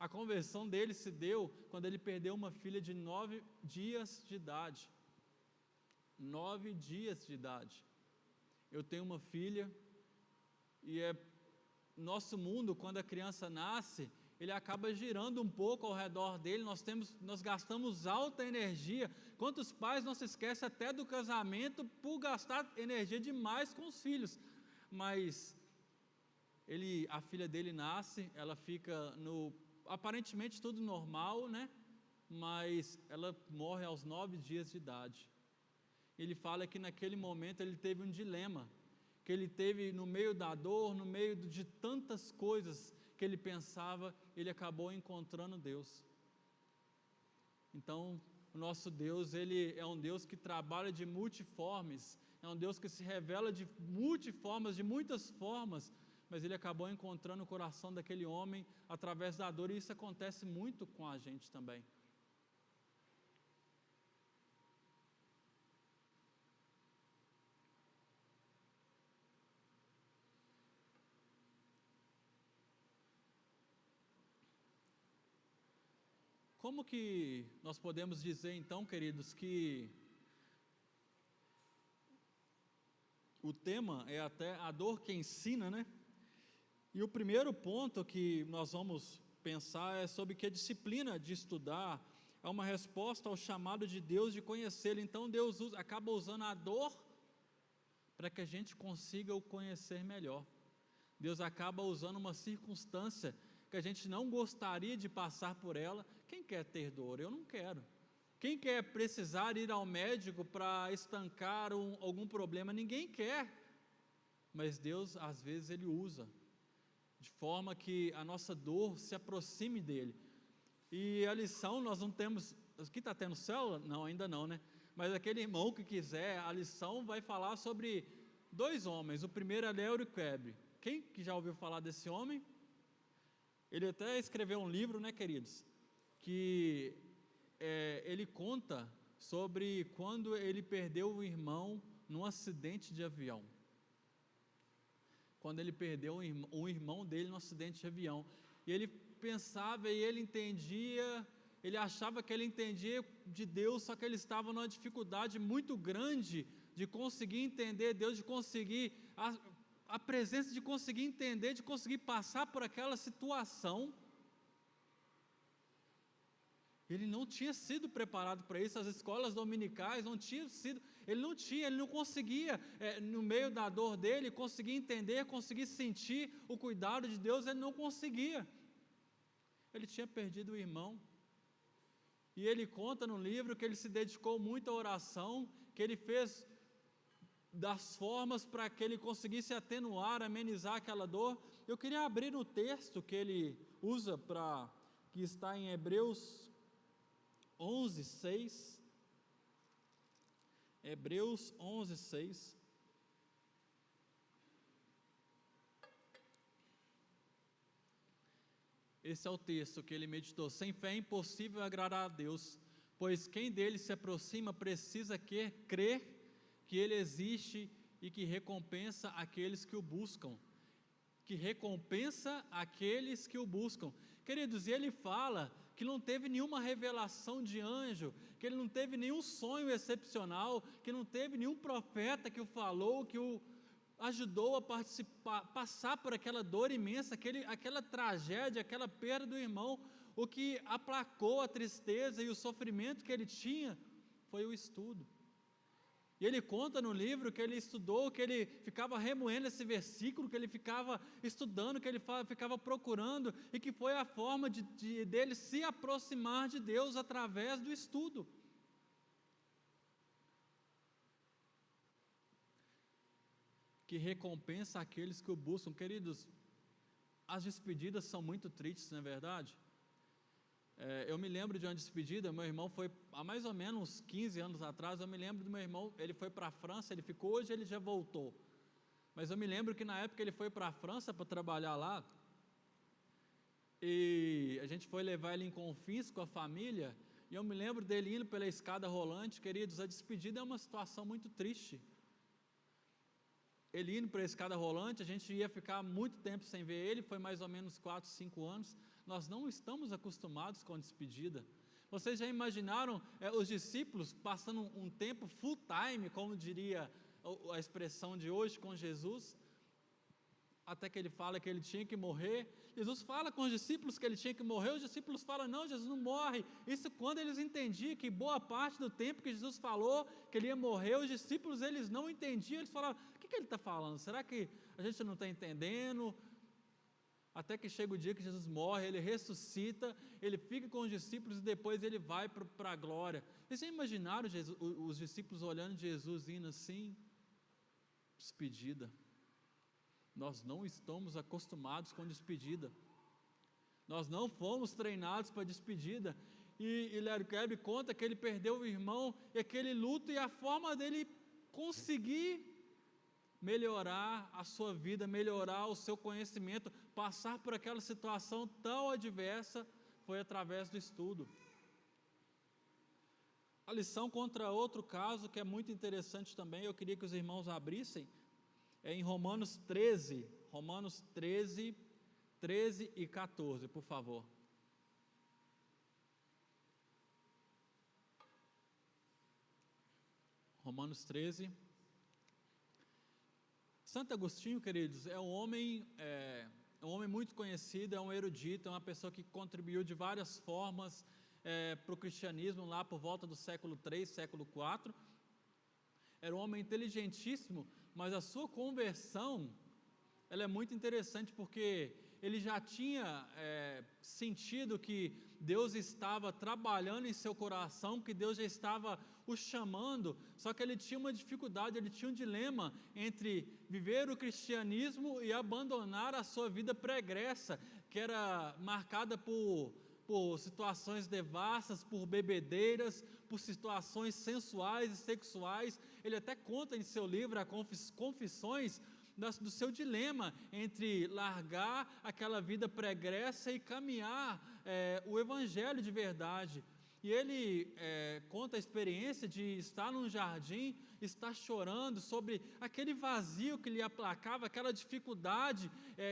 A conversão dele se deu quando ele perdeu uma filha de 9 dias de idade. 9 dias de idade. Eu tenho uma filha, e nosso mundo, quando a criança nasce, ele acaba girando um pouco ao redor dele. Nós gastamos alta energia. Quantos pais não se esquecem até do casamento por gastar energia demais com os filhos? Mas a filha dele nasce, ela fica aparentemente tudo normal, né? Mas ela morre aos 9 dias de idade. Ele fala que naquele momento ele teve um dilema, que ele teve no meio da dor, no meio de tantas coisas que ele pensava, ele acabou encontrando Deus. Então, o nosso Deus, ele é um Deus que trabalha de multiformes, é um Deus que se revela de multiformas, de muitas formas, mas ele acabou encontrando o coração daquele homem através da dor, e isso acontece muito com a gente também. Como que nós podemos dizer então, queridos, que o tema é até a dor que ensina, né? E o primeiro ponto que nós vamos pensar é sobre que a disciplina de estudar é uma resposta ao chamado de Deus de conhecê-lo. Então Deus acaba usando a dor para que a gente consiga o conhecer melhor. Deus acaba usando uma circunstância que a gente não gostaria de passar por ela. Quem quer ter dor? Eu não quero. Quem quer precisar ir ao médico para estancar algum problema? Ninguém quer. Mas Deus, às vezes, Ele usa de forma que a nossa dor se aproxime dEle. E a lição, nós não temos... Aqui está tendo célula? Não, ainda não, né? Mas aquele irmão que quiser, a lição vai falar sobre 2 homens. O primeiro é Euriquebre. Quem que já ouviu falar desse homem? Ele até escreveu um livro, né, queridos? Que ele conta sobre quando ele perdeu o irmão num acidente de avião. Quando ele perdeu um irmão dele num acidente de avião. E ele pensava e ele entendia, ele achava que ele entendia de Deus, só que ele estava numa dificuldade muito grande de conseguir entender Deus, de conseguir a presença, de conseguir entender, de conseguir passar por aquela situação. Ele não tinha sido preparado para isso, as escolas dominicais não tinham sido, ele não conseguia, no meio da dor dele, conseguir entender, conseguir sentir o cuidado de Deus, ele não conseguia. Ele tinha perdido o irmão, e ele conta no livro que ele se dedicou muito à oração, que ele fez das formas para que ele conseguisse atenuar, amenizar aquela dor. Eu queria abrir no texto que ele usa que está em Hebreus 11:6. Hebreus 11:6. Esse é o texto que ele meditou. Sem fé é impossível agradar a Deus, pois quem dele se aproxima precisa crer que ele existe e que recompensa aqueles que o buscam. Que recompensa aqueles que o buscam. Queridos, e ele fala que não teve nenhuma revelação de anjo, que ele não teve nenhum sonho excepcional, que não teve nenhum profeta que o falou, que o ajudou a passar por aquela dor imensa, aquela tragédia, aquela perda do irmão. O que aplacou a tristeza e o sofrimento que ele tinha foi o estudo. E ele conta no livro que ele estudou, que ele ficava remoendo esse versículo, que ele ficava estudando, que ele ficava procurando, e que foi a forma dele se aproximar de Deus através do estudo. Que recompensa aqueles que o buscam. Queridos, as despedidas são muito tristes, não é verdade? Eu me lembro de uma despedida, meu irmão foi, há mais ou menos uns 15 anos atrás, eu me lembro do meu irmão, ele foi para a França, ele ficou, hoje ele já voltou, mas eu me lembro que na época ele foi para a França para trabalhar lá, e a gente foi levar ele em Confins com a família, e eu me lembro dele indo pela escada rolante. Queridos, a despedida é uma situação muito triste. Ele indo para a escada rolante, a gente ia ficar muito tempo sem ver ele, foi mais ou menos 4, 5 anos, nós não estamos acostumados com a despedida. Vocês já imaginaram os discípulos passando um tempo full time, como diria a expressão de hoje, com Jesus, até que ele fala que ele tinha que morrer. Jesus fala com os discípulos que ele tinha que morrer, os discípulos falam, não, Jesus não morre. Isso quando eles entendiam que boa parte do tempo que Jesus falou que ele ia morrer, os discípulos eles não entendiam, eles falavam, o que ele está falando? Será que a gente não está entendendo? Até que chega o dia que Jesus morre, ele ressuscita, ele fica com os discípulos e depois ele vai para a glória. Vocês já imaginaram os discípulos olhando Jesus indo assim? Despedida. Nós não estamos acostumados com despedida. Nós não fomos treinados para despedida. E Larry Kelby conta que ele perdeu o irmão, e aquele luto, e a forma dele conseguir melhorar a sua vida, melhorar o seu conhecimento, passar por aquela situação tão adversa, foi através do estudo. A lição contra outro caso que é muito interessante também, eu queria que os irmãos abrissem, é em Romanos 13, 13 e 14, por favor. Romanos 13. Santo Agostinho, queridos, é um homem muito conhecido, é um erudito, é uma pessoa que contribuiu de várias formas para o cristianismo lá por volta do século 3, século 4. Era um homem inteligentíssimo, mas a sua conversão, ela é muito interessante porque ele já tinha sentido que Deus estava trabalhando em seu coração, que Deus já estava o chamando, só que ele tinha uma dificuldade, ele tinha um dilema entre viver o cristianismo e abandonar a sua vida pregressa, que era marcada por situações devassas, por bebedeiras, por situações sensuais e sexuais. Ele até conta em seu livro, Confissões, do seu dilema entre largar aquela vida pregressa e caminhar o evangelho de verdade. E ele conta a experiência de estar num jardim, estar chorando sobre aquele vazio que lhe aplacava, aquela dificuldade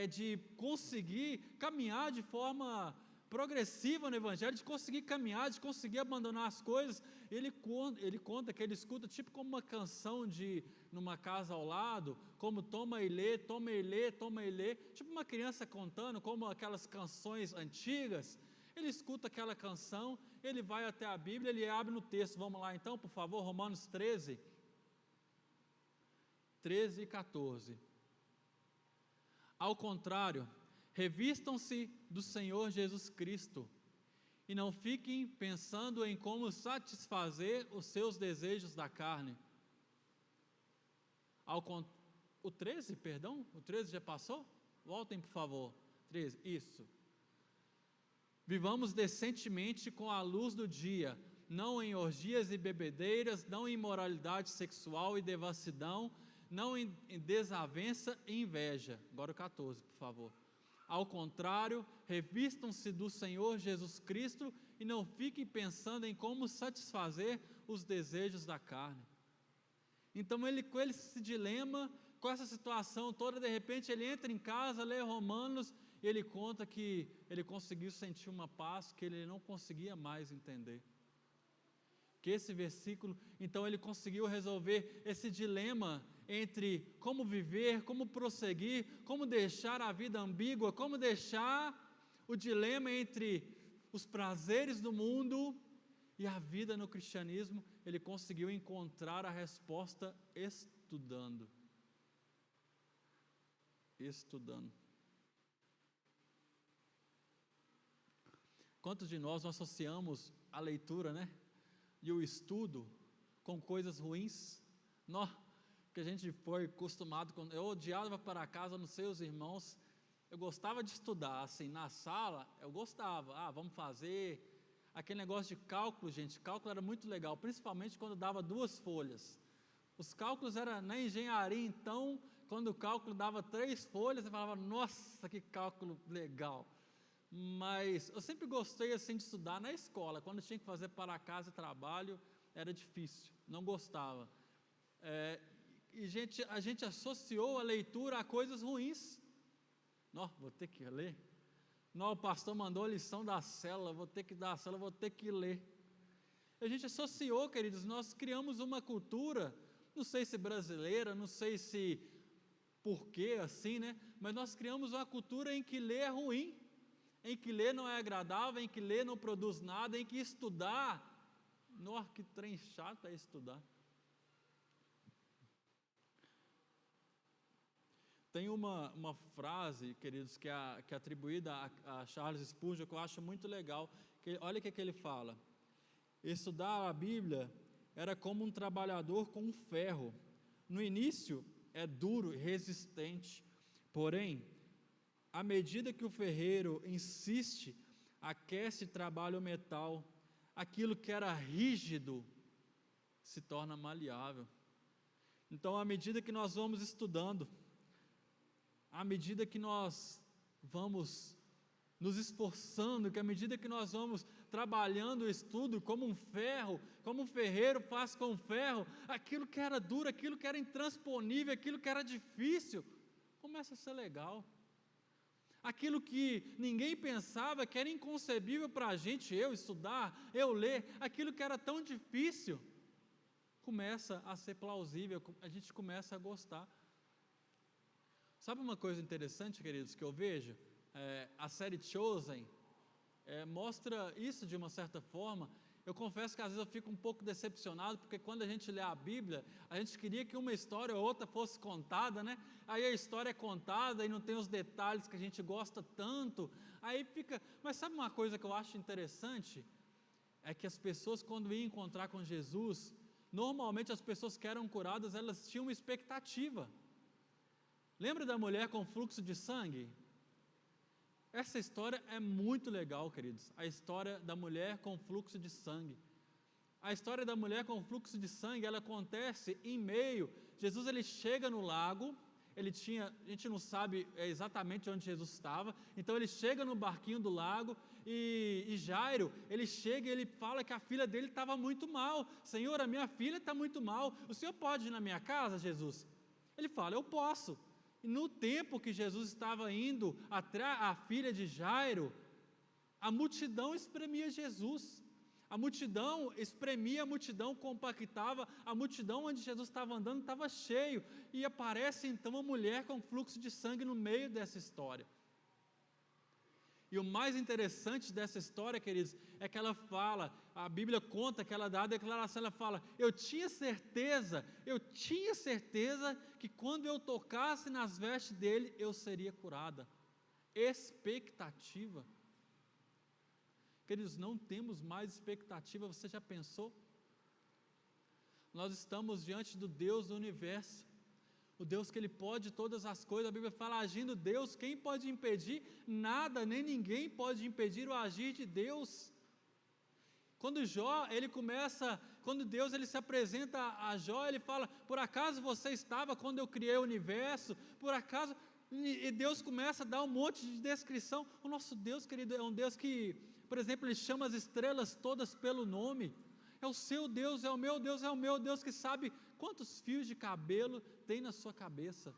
de conseguir caminhar de forma progressiva no evangelho, de conseguir caminhar, de conseguir abandonar as coisas. Ele conta que ele escuta tipo como uma canção numa casa ao lado, como toma e lê, toma e lê, toma e lê, tipo uma criança contando, como aquelas canções antigas. Ele escuta aquela canção, ele vai até a Bíblia, ele abre no texto. Vamos lá então, por favor, Romanos 13 e 14. Ao contrário, revistam-se do Senhor Jesus Cristo e não fiquem pensando em como satisfazer os seus desejos da carne. O 13, perdão? O 13 já passou? Voltem, por favor. 13, isso. Vivamos decentemente com a luz do dia, não em orgias e bebedeiras, não em imoralidade sexual e devassidão, não em desavença e inveja. Agora o 14, por favor. Ao contrário, revistam-se do Senhor Jesus Cristo e não fiquem pensando em como satisfazer os desejos da carne. Então ele, com esse dilema, com essa situação toda, de repente ele entra em casa, lê Romanos, e ele conta que ele conseguiu sentir uma paz que ele não conseguia mais entender. Que esse versículo, então ele conseguiu resolver esse dilema entre como viver, como prosseguir, como deixar a vida ambígua, como deixar o dilema entre os prazeres do mundo e a vida no cristianismo. Ele conseguiu encontrar a resposta estudando. Quantos de nós associamos a leitura, né, e o estudo com coisas ruins? Que a gente foi acostumado com. Eu odiava para casa, não sei os irmãos, eu gostava de estudar, assim, na sala, eu gostava, vamos fazer, aquele negócio de cálculo, gente, cálculo era muito legal, principalmente quando dava 2 folhas, os cálculos era na engenharia, então, quando o cálculo dava 3 folhas, eu falava, nossa, que cálculo legal, mas eu sempre gostei, assim, de estudar na escola, quando tinha que fazer para casa e trabalho, era difícil, não gostava, e a gente associou a leitura a coisas ruins. Vou ter que ler. O pastor mandou a lição da célula, vou ter que dar a célula, vou ter que ler. A gente associou, queridos, nós criamos uma cultura, não sei se brasileira, não sei se por que assim, né? Mas nós criamos uma cultura em que ler é ruim, em que ler não é agradável, em que ler não produz nada, em que estudar, que trem chato é estudar. Tem uma frase, queridos, que é atribuída a Charles Spurgeon, que eu acho muito legal, olha o que ele fala: estudar a Bíblia era como um trabalhador com um ferro, no início é duro e resistente, porém, à medida que o ferreiro insiste, aquece e trabalha o metal, aquilo que era rígido se torna maleável. Então, à medida que nós vamos estudando, à medida que nós vamos nos esforçando, que à medida que nós vamos trabalhando o estudo como um ferro, como um ferreiro faz com o ferro, aquilo que era duro, aquilo que era intransponível, aquilo que era difícil, começa a ser legal. Aquilo que ninguém pensava, que era inconcebível para a gente, eu estudar, eu ler, aquilo que era tão difícil, começa a ser plausível, a gente começa a gostar. Sabe uma coisa interessante, queridos, que eu vejo? A série Chosen mostra isso de uma certa forma. Eu confesso que às vezes eu fico um pouco decepcionado, porque quando a gente lê a Bíblia, a gente queria que uma história ou outra fosse contada, né? Aí a história é contada e não tem os detalhes que a gente gosta tanto, aí fica. Mas sabe uma coisa que eu acho interessante? É que as pessoas, quando iam encontrar com Jesus, normalmente as pessoas que eram curadas, elas tinham uma expectativa. Lembra da mulher com fluxo de sangue? Essa história é muito legal, queridos. A história da mulher com fluxo de sangue. A história da mulher com fluxo de sangue, ela acontece em meio. Jesus, ele chega no lago, a gente não sabe exatamente onde Jesus estava, então ele chega no barquinho do lago, e Jairo, ele chega e ele fala que a filha dele estava muito mal. Senhor, a minha filha está muito mal, o senhor pode ir na minha casa, Jesus? Ele fala, eu posso. E no tempo que Jesus estava indo atrás a filha de Jairo, a multidão espremia Jesus, a multidão espremia, a multidão compactava, a multidão onde Jesus estava andando estava cheio, e aparece então uma mulher com fluxo de sangue no meio dessa história. E o mais interessante dessa história, queridos, é que ela fala, a Bíblia conta que ela dá a declaração, ela fala, eu tinha certeza que quando eu tocasse nas vestes dele, eu seria curada. Expectativa. Queridos, não temos mais expectativa, você já pensou? Nós estamos diante do Deus do universo, o Deus que Ele pode todas as coisas. A Bíblia fala, agindo Deus, quem pode impedir? Nada, nem ninguém pode impedir o agir de Deus. Quando Deus ele se apresenta a Jó, ele fala, por acaso você estava quando eu criei o universo? Por acaso? E Deus começa a dar um monte de descrição. O nosso Deus, querido, é um Deus que, por exemplo, Ele chama as estrelas todas pelo nome. É o seu Deus, é o meu Deus que sabe quantos fios de cabelo tem na sua cabeça.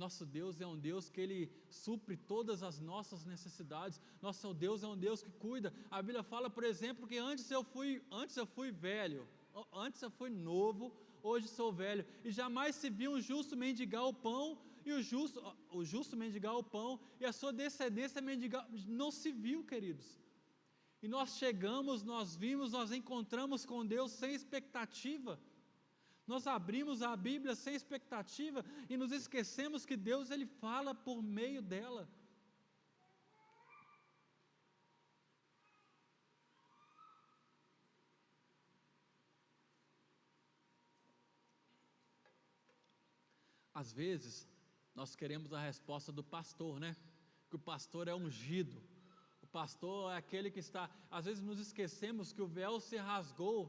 Nosso Deus é um Deus que Ele supre todas as nossas necessidades. Nosso Deus é um Deus que cuida. A Bíblia fala, por exemplo, que antes eu fui velho, antes eu fui novo, hoje sou velho. E jamais se viu um justo mendigar o pão, e o justo mendigar o pão, e a sua descendência mendigar. Não se viu, queridos. E nós chegamos, nós vimos, nós encontramos com Deus sem expectativa. Nós abrimos a Bíblia sem expectativa e nos esquecemos que Deus Ele fala por meio dela. Às vezes, nós queremos a resposta do pastor, né? Que o pastor é ungido. O pastor é aquele que está... Às vezes nos esquecemos que o véu se rasgou.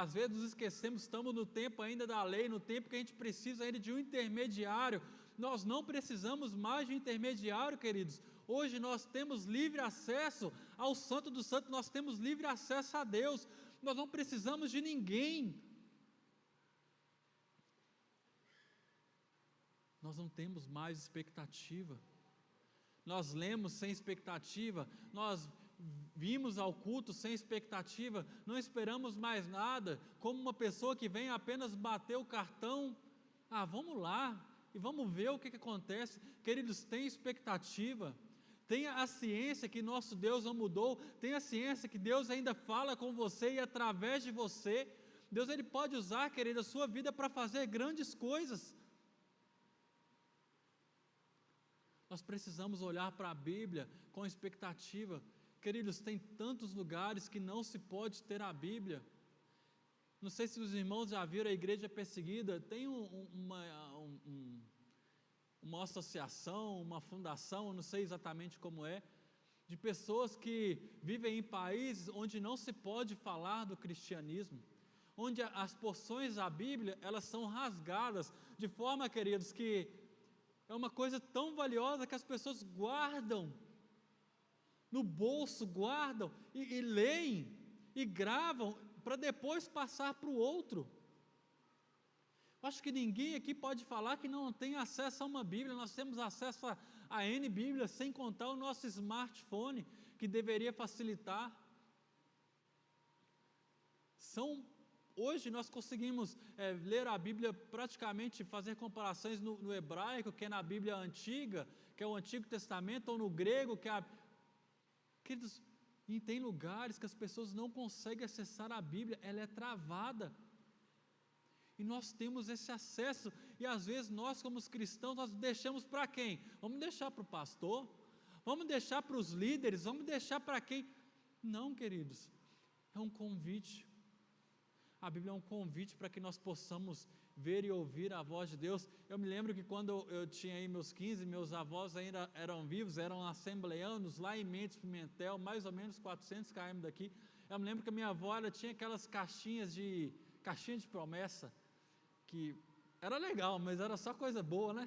Às vezes nos esquecemos, estamos no tempo ainda da lei, no tempo que a gente precisa ainda de um intermediário. Nós não precisamos mais de um intermediário, queridos. Hoje nós temos livre acesso ao Santo dos Santos, nós temos livre acesso a Deus. Nós não precisamos de ninguém. Nós não temos mais expectativa. Nós lemos sem expectativa, nós vimos ao culto sem expectativa, não esperamos mais nada, como uma pessoa que vem apenas bater o cartão, vamos lá, e vamos ver o que acontece. Queridos, tenha expectativa, tenha a ciência que nosso Deus não mudou, tenha a ciência que Deus ainda fala com você, e através de você, Deus Ele pode usar, querido, a sua vida para fazer grandes coisas. Nós precisamos olhar para a Bíblia com expectativa. Queridos, tem tantos lugares que não se pode ter a Bíblia. Não sei se os irmãos já viram a Igreja Perseguida. Tem uma associação, uma fundação, não sei exatamente como é, de pessoas que vivem em países onde não se pode falar do cristianismo, onde as porções da Bíblia, elas são rasgadas, de forma, queridos, que é uma coisa tão valiosa que as pessoas guardam no bolso, guardam e leem e gravam para depois passar para o outro. Acho que ninguém aqui pode falar que não tem acesso a uma Bíblia. Nós temos acesso a N Bíblias, sem contar o nosso smartphone, que deveria facilitar. Hoje nós conseguimos ler a Bíblia, praticamente fazer comparações no hebraico, que é na Bíblia antiga, que é o Antigo Testamento, ou no grego, que é Queridos, e tem lugares que as pessoas não conseguem acessar a Bíblia, ela é travada. E nós temos esse acesso, e às vezes nós como os cristãos, nós deixamos para quem? Vamos deixar para o pastor? Vamos deixar para os líderes? Vamos deixar para quem? Não, queridos, é um convite. A Bíblia é um convite para que nós possamos ver e ouvir a voz de Deus. Eu me lembro que quando eu tinha aí meus 15, meus avós ainda eram vivos, eram assembleanos lá em Mendes Pimentel, mais ou menos 400 km daqui. Eu me lembro que a minha avó, ela tinha aquelas caixinha de promessa, que era legal, mas era só coisa boa, né?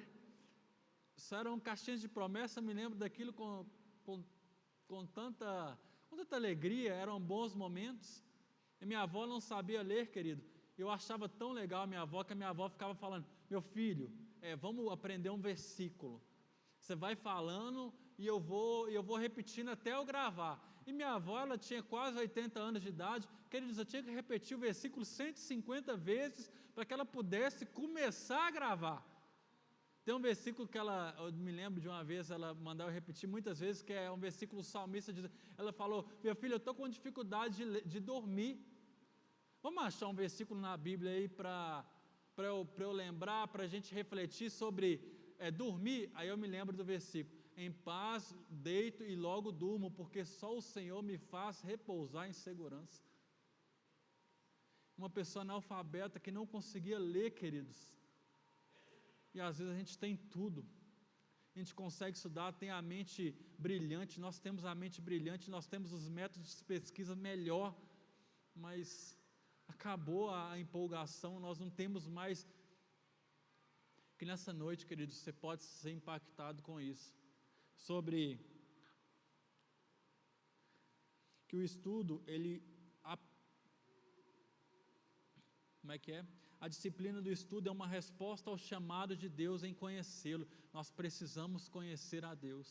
Só eram caixinhas de promessa. Eu me lembro daquilo com tanta alegria, eram bons momentos. E minha avó não sabia ler, querido. Eu achava tão legal a minha avó, que a minha avó ficava falando: meu filho, vamos aprender um versículo. Você vai falando e eu vou repetindo até eu gravar. E minha avó, ela tinha quase 80 anos de idade. Queridos, eu tinha que repetir o versículo 150 vezes para que ela pudesse começar a gravar. Tem um versículo que eu me lembro de uma vez, ela mandou eu repetir muitas vezes, que é um versículo salmista, ela falou: meu filho, eu estou com dificuldade de dormir. Vamos achar um versículo na Bíblia aí para eu lembrar, para a gente refletir sobre dormir. Aí eu me lembro do versículo: em paz deito e logo durmo, porque só o Senhor me faz repousar em segurança. Uma pessoa analfabeta que não conseguia ler, queridos, e às vezes a gente tem tudo, a gente consegue estudar, tem a mente brilhante, nós temos a mente brilhante, nós temos os métodos de pesquisa melhor, mas acabou a empolgação, nós não temos mais. Que nessa noite, queridos, você pode ser impactado com isso, sobre que o estudo, como é que é? A disciplina do estudo é uma resposta ao chamado de Deus em conhecê-lo. Nós precisamos conhecer a Deus.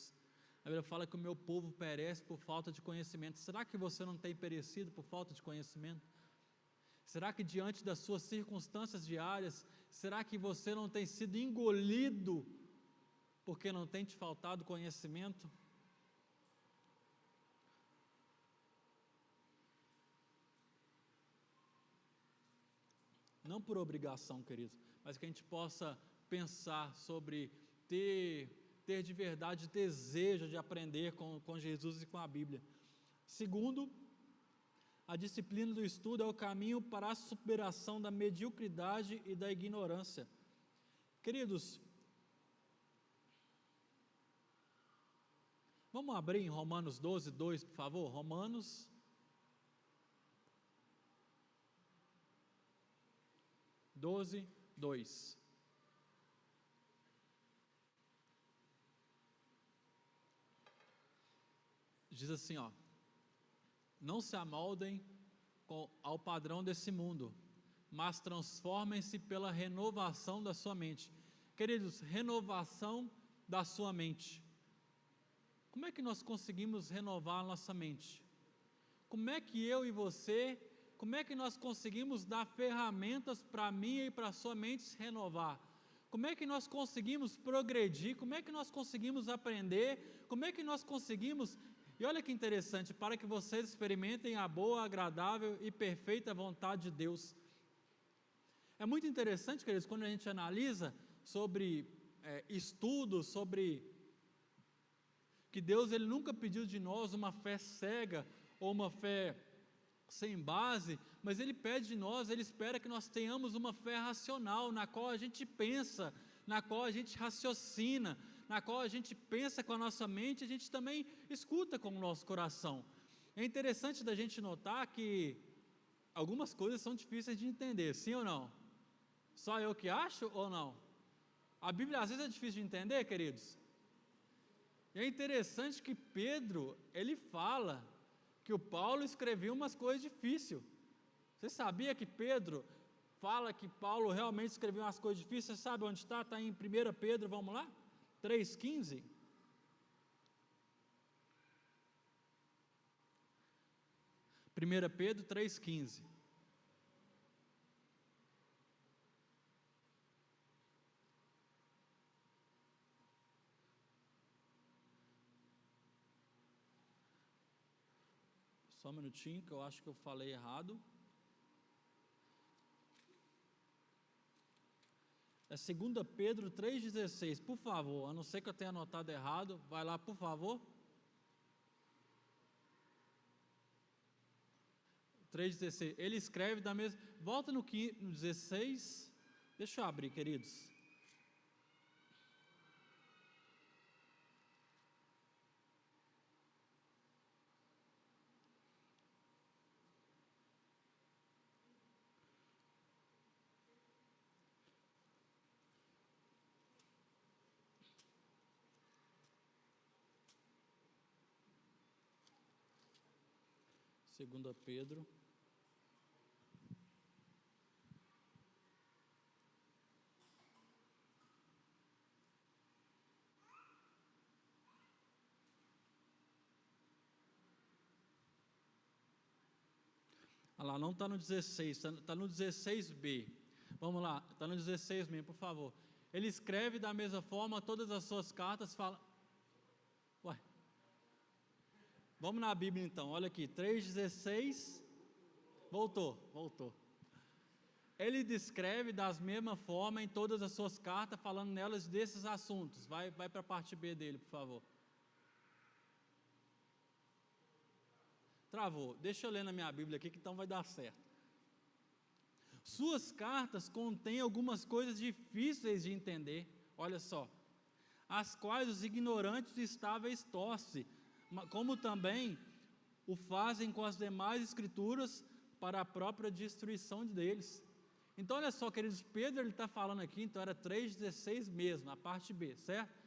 A Bíblia fala que o meu povo perece por falta de conhecimento. Será que você não tem perecido por falta de conhecimento? Será que diante das suas circunstâncias diárias, será que você não tem sido engolido porque não tem te faltado conhecimento? Não por obrigação, queridos, mas que a gente possa pensar sobre ter de verdade desejo de aprender com Jesus e com a Bíblia. Segundo, a disciplina do estudo é o caminho para a superação da mediocridade e da ignorância. Queridos, vamos abrir em Romanos 12, 2, por favor. Romanos 12, 2. Diz assim, ó: não se amoldem ao padrão desse mundo, mas transformem-se pela renovação da sua mente. Queridos, renovação da sua mente. Como é que nós conseguimos renovar a nossa mente? Como é que eu e você, como é que nós conseguimos dar ferramentas para a minha e para a sua mente se renovar? Como é que nós conseguimos progredir? Como é que nós conseguimos aprender? Como é que nós conseguimos... E olha que interessante, para que vocês experimentem a boa, agradável e perfeita vontade de Deus. É muito interessante, queridos, quando a gente analisa sobre estudos, sobre que Deus ele nunca pediu de nós uma fé cega ou uma fé sem base, mas Ele pede de nós, Ele espera que nós tenhamos uma fé racional, na qual a gente pensa, na qual a gente raciocina, na qual a gente pensa com a nossa mente, a gente também escuta com o nosso coração. É interessante da gente notar que algumas coisas são difíceis de entender, sim ou não? Só eu que acho ou não? A Bíblia às vezes é difícil de entender, queridos. E é interessante que Pedro, ele fala que o Paulo escreveu umas coisas difíceis. Você sabia que Pedro fala que Paulo realmente escreveu umas coisas difíceis? Você sabe onde está? Está em 1 Pedro, vamos lá? 3,15. Primeira Pedro 3,15. Só um minutinho que eu acho que eu falei errado. É 2 Pedro 3,16, por favor, a não ser que eu tenha anotado errado, vai lá, por favor. 3,16, ele escreve da mesma, volta no 16, deixa eu abrir, queridos. Segunda Pedro. Olha lá, não está no 16, está no 16b. Vamos lá, está no 16 mesmo, por favor. Ele escreve da mesma forma todas as suas cartas, fala... Ué, vamos na Bíblia então, olha aqui, 3,16, voltou. Ele descreve da mesma forma em todas as suas cartas, falando nelas desses assuntos. Vai para a parte B dele, por favor. Travou, deixa eu ler na minha Bíblia aqui que então vai dar certo. Suas cartas contêm algumas coisas difíceis de entender, olha só, as quais os ignorantes e estáveis torcem, como também o fazem com as demais escrituras para a própria destruição deles. Então olha só, queridos, Pedro ele está falando aqui, então era 3,16 mesmo, a parte B, certo?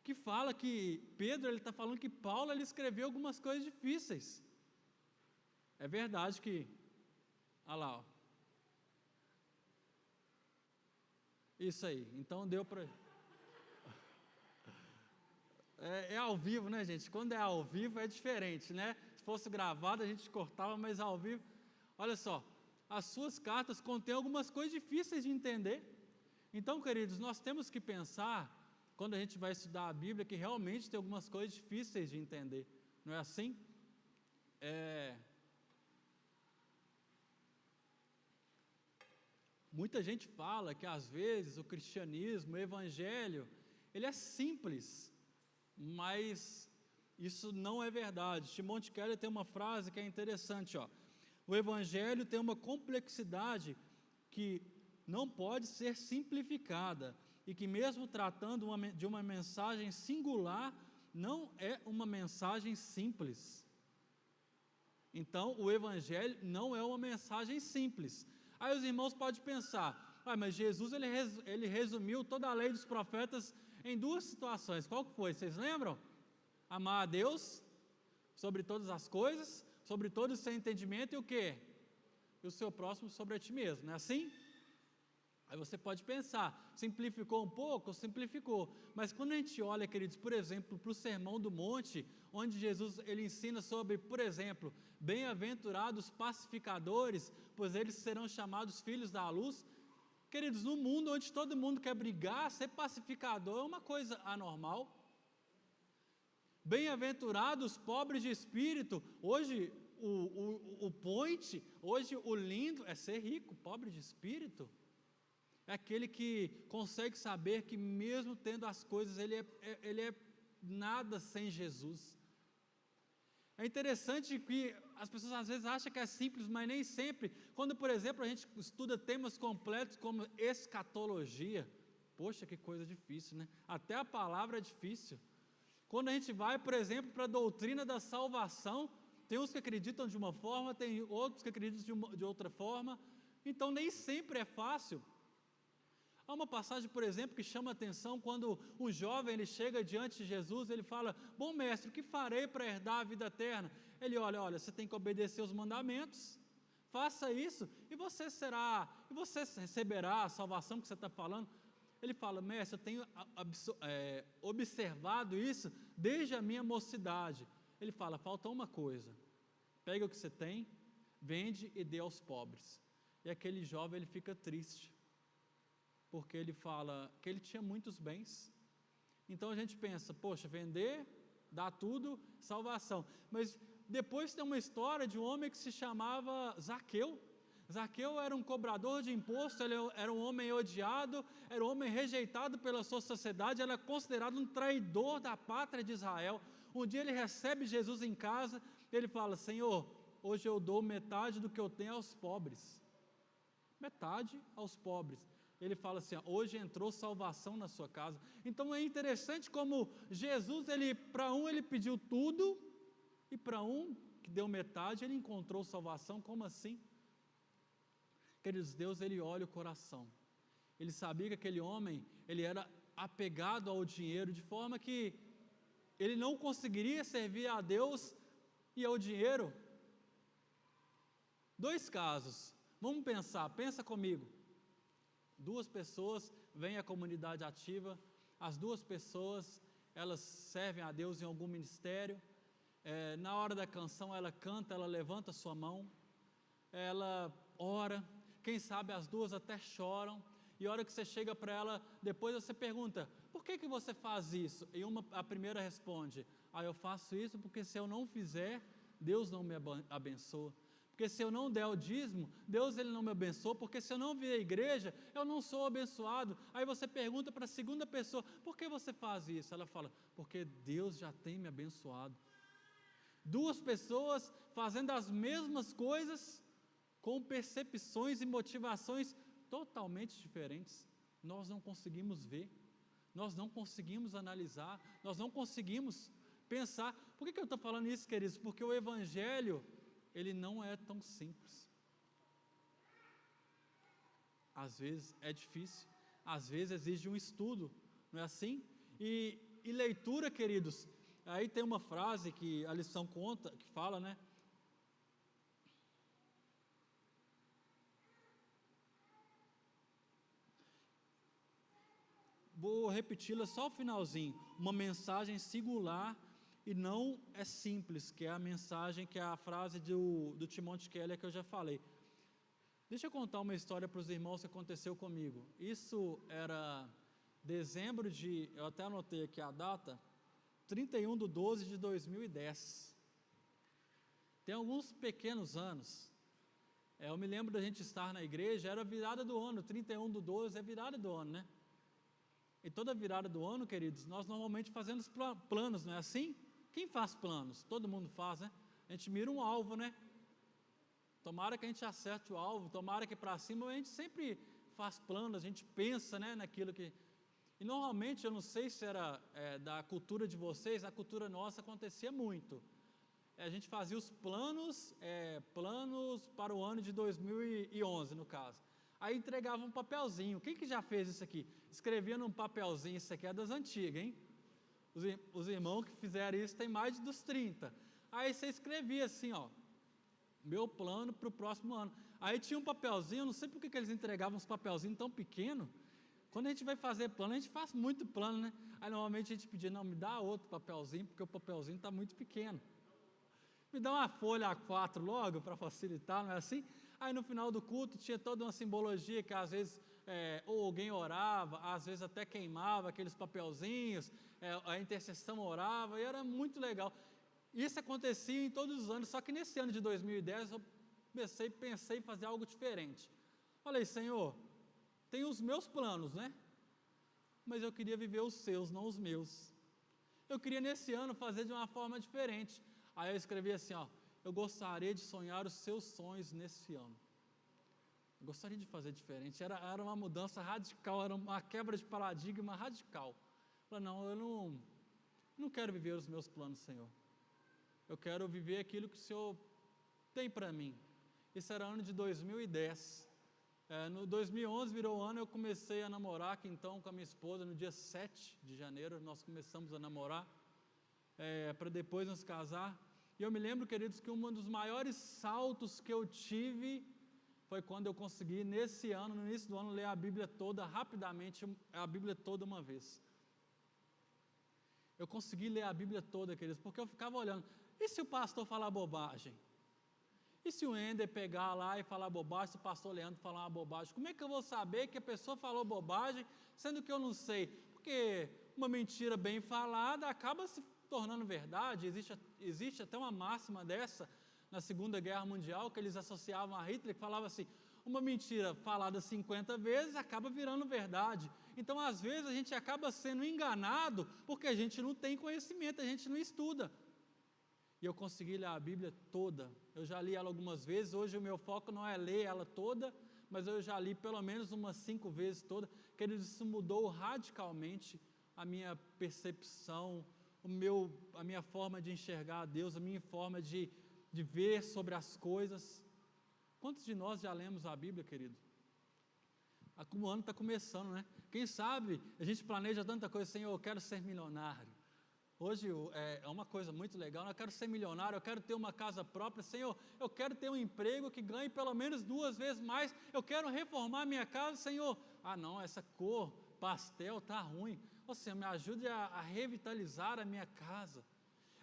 Que fala que Pedro ele está falando que Paulo ele escreveu algumas coisas difíceis. É verdade que, olha lá, ó. Isso aí, então deu para... É ao vivo, né, gente? Quando é ao vivo é diferente, né? Se fosse gravado a gente cortava, mas ao vivo... Olha só, as suas cartas contêm algumas coisas difíceis de entender. Então, queridos, nós temos que pensar, quando a gente vai estudar a Bíblia, que realmente tem algumas coisas difíceis de entender. Não é assim? Muita gente fala que às vezes o cristianismo, o evangelho, ele é simples, mas isso não é verdade. Timothy Keller tem uma frase que é interessante, ó. O evangelho tem uma complexidade que não pode ser simplificada e que mesmo tratando de uma mensagem singular, não é uma mensagem simples. Então, o evangelho não é uma mensagem simples. Aí os irmãos podem pensar, mas Jesus ele resumiu toda a lei dos profetas em duas situações. Qual que foi? Vocês lembram? Amar a Deus sobre todas as coisas, sobre todo o seu entendimento e o quê? E o seu próximo sobre a ti mesmo, não é assim? Aí você pode pensar, simplificou um pouco? Simplificou. Mas quando a gente olha, queridos, por exemplo, para o Sermão do Monte, onde Jesus ele ensina sobre, por exemplo, bem-aventurados pacificadores, pois eles serão chamados filhos da luz. Queridos, no mundo onde todo mundo quer brigar, ser pacificador é uma coisa anormal. Bem-aventurados pobres de espírito, hoje o point, hoje o lindo é ser rico, pobre de espírito. É aquele que consegue saber que mesmo tendo as coisas, ele é nada sem Jesus. É interessante que as pessoas às vezes acham que é simples, mas nem sempre. Quando, por exemplo, a gente estuda temas completos como escatologia, poxa, que coisa difícil, né? Até a palavra é difícil. Quando a gente vai, por exemplo, para a doutrina da salvação, tem uns que acreditam de uma forma, tem outros que acreditam de outra forma, então nem sempre é fácil. Há uma passagem, por exemplo, que chama a atenção quando um jovem ele chega diante de Jesus, ele fala, bom mestre, o que farei para herdar a vida eterna? Ele olha, você tem que obedecer os mandamentos, faça isso e você receberá a salvação que você está falando. Ele fala, mestre, eu tenho observado isso desde a minha mocidade. Ele fala, falta uma coisa, pega o que você tem, vende e dê aos pobres. E aquele jovem ele fica triste, porque ele fala que ele tinha muitos bens. Então a gente pensa, poxa, vender, dar tudo, salvação. Mas depois tem uma história de um homem que se chamava Zaqueu. Zaqueu era um cobrador de imposto, ele era um homem odiado, era um homem rejeitado pela sua sociedade, ele era considerado um traidor da pátria de Israel. Um dia ele recebe Jesus em casa, ele fala, Senhor, hoje eu dou metade do que eu tenho aos pobres. Metade aos pobres. Ele fala assim, hoje entrou salvação na sua casa. Então é interessante como Jesus, para um ele pediu tudo, e para um que deu metade, ele encontrou salvação. Como assim? Queridos, Deus ele olha o coração. Ele sabia que aquele homem, ele era apegado ao dinheiro, de forma que ele não conseguiria servir a Deus e ao dinheiro. Dois casos, vamos pensar, pensa comigo. Duas pessoas vêm à comunidade ativa, as duas pessoas, elas servem a Deus em algum ministério, na hora da canção ela canta, ela levanta sua mão, ela ora, quem sabe as duas até choram, e a hora que você chega para ela, depois você pergunta, por que você faz isso? E a primeira responde, eu faço isso porque se eu não fizer, Deus não me abençoa. Porque se eu não der o dízimo, Deus ele não me abençoa, porque se eu não vir à igreja, eu não sou abençoado. Aí você pergunta para a segunda pessoa, por que você faz isso? Ela fala, porque Deus já tem me abençoado. Duas pessoas fazendo as mesmas coisas, com percepções e motivações totalmente diferentes. Nós não conseguimos ver, nós não conseguimos analisar, nós não conseguimos pensar. Por que eu estou falando isso, queridos? Porque o Evangelho, ele não é tão simples. Às vezes é difícil, às vezes exige um estudo, não é assim? E leitura, queridos, aí tem uma frase que a lição conta, que fala, né? Vou repeti-la só o finalzinho, uma mensagem singular e não é simples, que é a mensagem, que é a frase do Timothy Keller que eu já falei. Deixa eu contar uma história para os irmãos que aconteceu comigo. Isso era dezembro eu até anotei aqui a data, 31/12/2010. Tem alguns pequenos anos, eu me lembro da gente estar na igreja, era virada do ano, 31/12 é virada do ano, né? E toda virada do ano, queridos, nós normalmente fazemos planos, não é assim? Quem faz planos? Todo mundo faz, né? A gente mira um alvo, né? Tomara que a gente acerte o alvo, tomara que para cima, a gente sempre faz planos, a gente pensa, né, naquilo que... E normalmente, eu não sei se era da cultura de vocês, a cultura nossa acontecia muito. A gente fazia os planos para o ano de 2011, no caso. Aí entregava um papelzinho. Quem que já fez isso aqui? Escrevia num papelzinho, isso aqui é das antigas, hein? Os irmãos que fizeram isso têm mais dos 30. Aí você escrevia assim, meu plano para o próximo ano. Aí tinha um papelzinho, não sei por que eles entregavam uns papelzinhos tão pequenos. Quando a gente vai fazer plano, a gente faz muito plano, né? Aí normalmente a gente pedia, não, me dá outro papelzinho, porque o papelzinho está muito pequeno. Me dá uma folha A4 logo, para facilitar, não é assim? Aí no final do culto tinha toda uma simbologia que às vezes ou alguém orava, às vezes até queimava aqueles papelzinhos, a intercessão orava, e era muito legal. Isso acontecia em todos os anos, só que nesse ano de 2010 eu pensei em fazer algo diferente. Falei, Senhor, tem os meus planos, né? Mas eu queria viver os seus, não os meus. Eu queria nesse ano fazer de uma forma diferente. Aí eu escrevi assim, eu gostaria de sonhar os seus sonhos nesse ano. Eu gostaria de fazer diferente. Era uma mudança radical, era uma quebra de paradigma radical. Eu falei, não, eu não quero viver os meus planos, Senhor. Eu quero viver aquilo que o Senhor tem para mim. Isso era ano de 2010. No 2011 virou ano, eu comecei a namorar aqui então com a minha esposa, no dia 7 de janeiro, nós começamos a namorar, para depois nos casar. E eu me lembro, queridos, que um dos maiores saltos que eu tive foi quando eu consegui, nesse ano, no início do ano, ler a Bíblia toda, rapidamente, a Bíblia toda uma vez. Eu consegui ler a Bíblia toda, queridos, porque eu ficava olhando, e se o pastor falar bobagem? E se o Ender pegar lá e falar bobagem, se o pastor Leandro falar uma bobagem? Como é que eu vou saber que a pessoa falou bobagem, sendo que eu não sei? Porque uma mentira bem falada acaba se tornando verdade. Existe até uma máxima dessa na Segunda Guerra Mundial, que eles associavam a Hitler, que falava assim, uma mentira falada 50 vezes acaba virando verdade. Então, às vezes, a gente acaba sendo enganado porque a gente não tem conhecimento, a gente não estuda. E eu consegui ler a Bíblia toda. Eu já li ela algumas vezes, hoje o meu foco não é ler ela toda, mas eu já li pelo menos umas 5 vezes toda. Queridos, isso mudou radicalmente a minha percepção, a minha forma de enxergar a Deus, a minha forma de ver sobre as coisas. Quantos de nós já lemos a Bíblia, querido? O ano está começando, né? Quem sabe a gente planeja tanta coisa, Senhor, eu quero ser milionário. Hoje é uma coisa muito legal, eu quero ser milionário, eu quero ter uma casa própria, Senhor, eu quero ter um emprego que ganhe pelo menos 2 vezes mais, eu quero reformar minha casa, Senhor. Não, essa cor pastel está ruim. Senhor, me ajude a revitalizar a minha casa.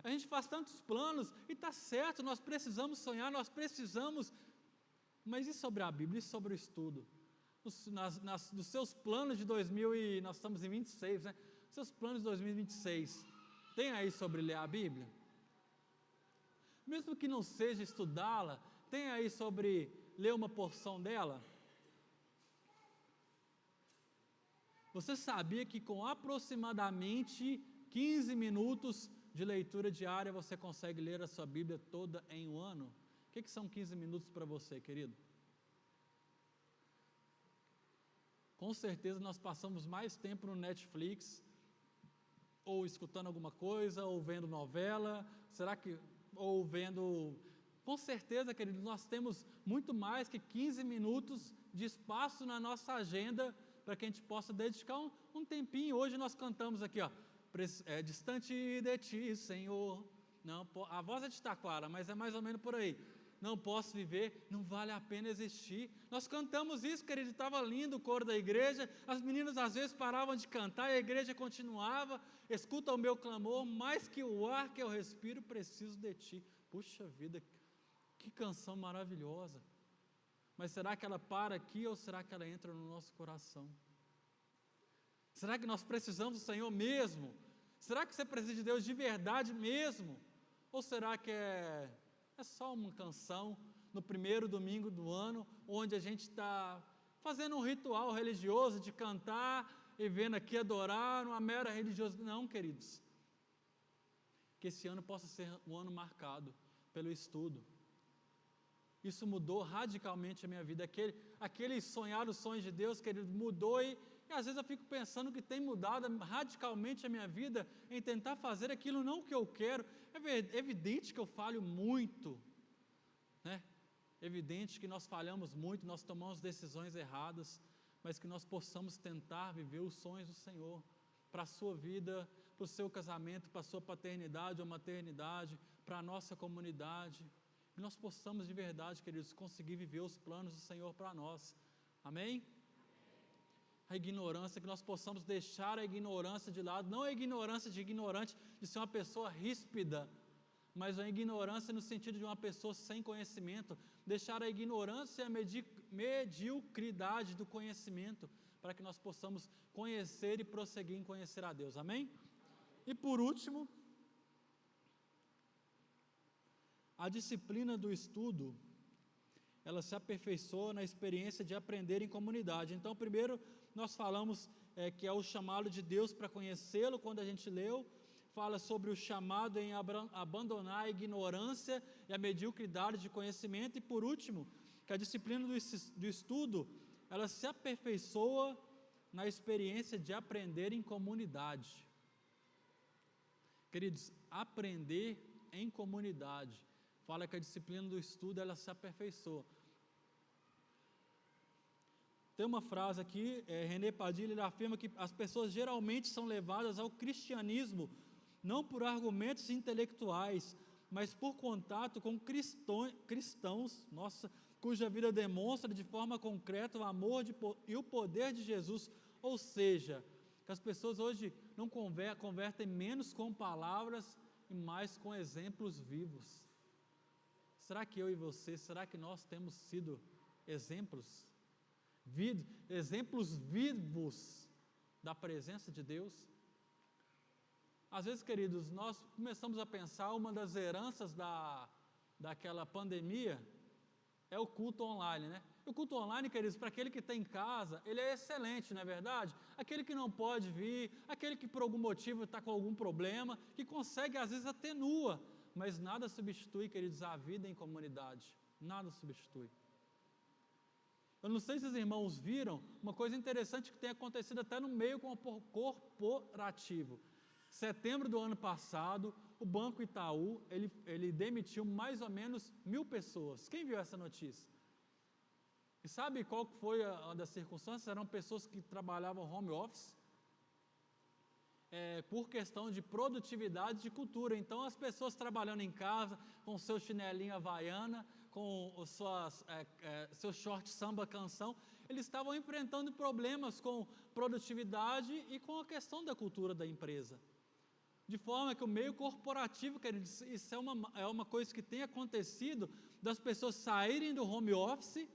A gente faz tantos planos e está certo, nós precisamos sonhar, nós precisamos, mas e sobre a Bíblia, e sobre o estudo? dos seus planos de 2000 e nós estamos em 26, né? Seus planos de 2026, tem aí sobre ler a Bíblia? Mesmo que não seja estudá-la, tem aí sobre ler uma porção dela? Você sabia que com aproximadamente 15 minutos de leitura diária você consegue ler a sua Bíblia toda em um ano? O que são 15 minutos para você, querido? Com certeza nós passamos mais tempo no Netflix, ou escutando alguma coisa, ou vendo novela, ou vendo... Com certeza, querido, nós temos muito mais que 15 minutos de espaço na nossa agenda para que a gente possa dedicar um tempinho. Hoje nós cantamos aqui, ó, distante de ti, Senhor. Não, a voz é de Taquara, mas é mais ou menos por aí. Não posso viver, não vale a pena existir. Nós cantamos isso, querido, estava lindo o coro da igreja, as meninas às vezes paravam de cantar e a igreja continuava, escuta o meu clamor, mais que o ar que eu respiro, preciso de ti. Puxa vida, que canção maravilhosa. Mas será que ela para aqui ou será que ela entra no nosso coração? Será que nós precisamos do Senhor mesmo? Será que você precisa de Deus de verdade mesmo? Ou será que é só uma canção no primeiro domingo do ano, onde a gente está fazendo um ritual religioso de cantar e vendo aqui adorar, uma mera religiosidade? Não, queridos. Que esse ano possa ser um ano marcado pelo estudo. Isso mudou radicalmente a minha vida. Aquele sonhar os sonhos de Deus, querido, mudou e às vezes eu fico pensando que tem mudado radicalmente a minha vida em tentar fazer aquilo não que eu quero. É evidente que eu falho muito, né? É evidente que nós falhamos muito, nós tomamos decisões erradas, mas que nós possamos tentar viver os sonhos do Senhor para a sua vida, para o seu casamento, para a sua paternidade ou maternidade, para a nossa comunidade. Que nós possamos de verdade, queridos, conseguir viver os planos do Senhor para nós. Amém? A ignorância, que nós possamos deixar a ignorância de lado, não a ignorância de ignorante, de ser uma pessoa ríspida, mas a ignorância no sentido de uma pessoa sem conhecimento, deixar a ignorância e a mediocridade do conhecimento, para que nós possamos conhecer e prosseguir em conhecer a Deus. Amém? E por último, a disciplina do estudo, ela se aperfeiçoa na experiência de aprender em comunidade. Então, primeiro, nós falamos que é o chamado de Deus para conhecê-lo, quando a gente leu, fala sobre o chamado em abandonar a ignorância e a mediocridade de conhecimento, e por último, que a disciplina do estudo, ela se aperfeiçoa na experiência de aprender em comunidade. Queridos, aprender em comunidade, fala que a disciplina do estudo, ela se aperfeiçoa. Tem uma frase aqui, René Padilha, ele afirma que as pessoas geralmente são levadas ao cristianismo, não por argumentos intelectuais, mas por contato com cristãos, cuja vida demonstra de forma concreta o amor e o poder de Jesus. Ou seja, que as pessoas hoje não convertem menos com palavras e mais com exemplos vivos. Será que eu e você, será que nós temos sido exemplos vivos da presença de Deus? Às vezes, queridos, nós começamos a pensar, uma das heranças daquela pandemia é o culto online, né? O culto online, queridos, para aquele que está em casa, ele é excelente, não é verdade? Aquele que não pode vir, aquele que por algum motivo está com algum problema, que consegue, às vezes atenua, mas nada substitui, queridos, a vida em comunidade, nada substitui. Eu não sei se os irmãos viram uma coisa interessante que tem acontecido até no meio corporativo. Setembro do ano passado, o Banco Itaú, ele demitiu mais ou menos 1.000 pessoas. Quem viu essa notícia? E sabe qual foi uma das circunstâncias? Eram pessoas que trabalhavam home office, por questão de produtividade de cultura. Então, as pessoas trabalhando em casa, com seu chinelinho havaiana, com os seu short samba canção, eles estavam enfrentando problemas com produtividade e com a questão da cultura da empresa. De forma que o meio corporativo, queridos, isso é uma coisa que tem acontecido, das pessoas saírem do home office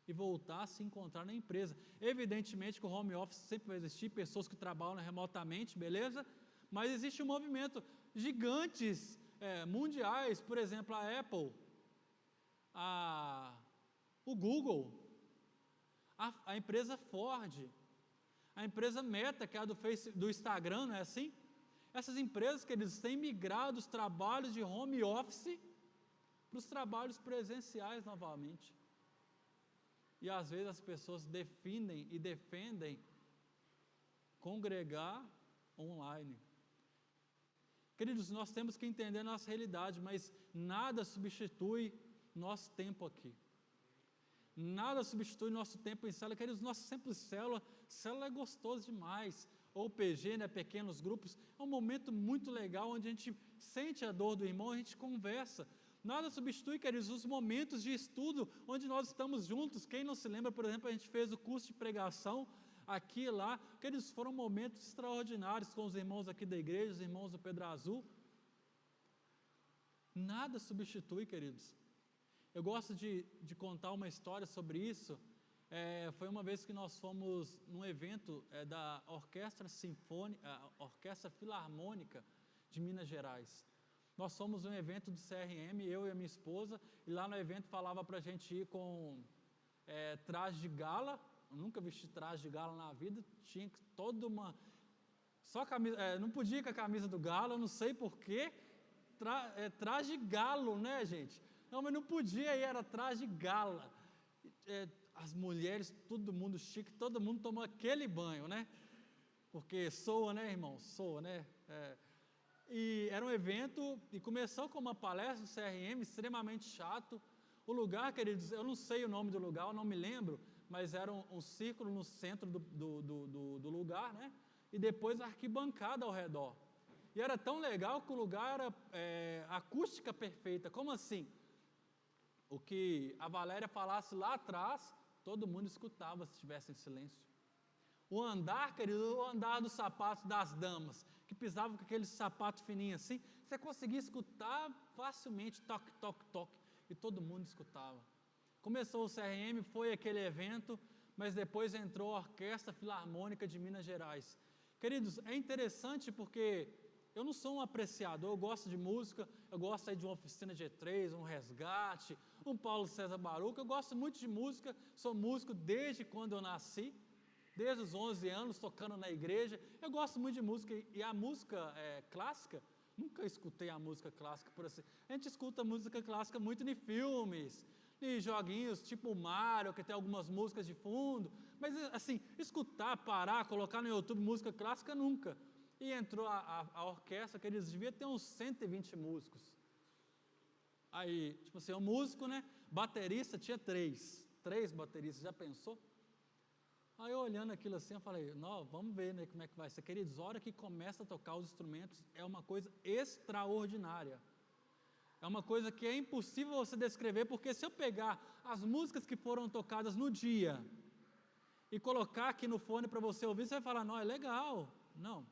e voltar a se encontrar na empresa. Evidentemente que o home office sempre vai existir, pessoas que trabalham remotamente, beleza? Mas existe um movimento, gigantes mundiais, por exemplo, a Apple, o Google, a empresa Ford, a empresa Meta, que é a do Instagram, não é assim? Essas empresas que eles têm migrado os trabalhos de home office para os trabalhos presenciais novamente. E às vezes as pessoas definem e defendem congregar online. Queridos, nós temos que entender a nossa realidade, mas nada substitui nosso tempo aqui. Nada substitui nosso tempo em célula. Queridos, nosso tempo em célula é gostoso demais. Ou PG, né, pequenos grupos, é um momento muito legal, onde a gente sente a dor do irmão, a gente conversa. Nada substitui, queridos, os momentos de estudo, onde nós estamos juntos. Quem não se lembra, por exemplo, a gente fez o curso de pregação, aqui e lá, queridos, foram momentos extraordinários com os irmãos aqui da igreja, os irmãos do Pedro Azul. Nada substitui, queridos. Eu gosto de contar uma história sobre isso. Foi uma vez que nós fomos num evento da Orquestra Filarmônica de Minas Gerais. Nós fomos num evento do CRM, eu e a minha esposa, e lá no evento falava para a gente ir com traje de gala. Eu nunca vesti traje de gala na vida, tinha toda uma... Só camisa, não podia ir com a camisa do galo, eu não sei porquê, traje de galo, né, gente? Não, mas não podia ir, era traje de gala. As mulheres, todo mundo chique, todo mundo tomou aquele banho, né? Porque soa, né, irmão? Soa, né? E era um evento, e começou com uma palestra do CRM, extremamente chato. O lugar, queridos, eu não sei o nome do lugar, eu não me lembro, mas era um círculo no centro do lugar, né? E depois a arquibancada ao redor. E era tão legal que o lugar era acústica perfeita. Como assim? O que a Valéria falasse lá atrás, todo mundo escutava se estivesse em silêncio. O andar, querido, o andar dos sapatos das damas, que pisavam com aquele sapato fininho assim, você conseguia escutar facilmente, toque, toque, toque, e todo mundo escutava. Começou o CRM, foi aquele evento, mas depois entrou a Orquestra Filarmônica de Minas Gerais. Queridos, é interessante porque eu não sou um apreciador, eu gosto de música, eu gosto aí de uma oficina G3, um resgate, um Paulo César Baruch, eu gosto muito de música, sou músico desde quando eu nasci, desde os 11 anos, tocando na igreja, eu gosto muito de música, e a música clássica, nunca escutei a música clássica por assim, a gente escuta música clássica muito em filmes, em joguinhos tipo Mario, que tem algumas músicas de fundo, mas assim, escutar, parar, colocar no YouTube música clássica, nunca. E entrou a orquestra, que eles deviam ter uns 120 músicos. Aí, tipo assim, um músico, né? Baterista tinha 3 bateristas, já pensou? Aí eu olhando aquilo assim, eu falei, não, vamos ver, né, como é que vai ser. Queridos, a hora que começa a tocar os instrumentos, é uma coisa extraordinária. É uma coisa que é impossível você descrever, porque se eu pegar as músicas que foram tocadas no dia e colocar aqui no fone para você ouvir, você vai falar, não, é legal. Não,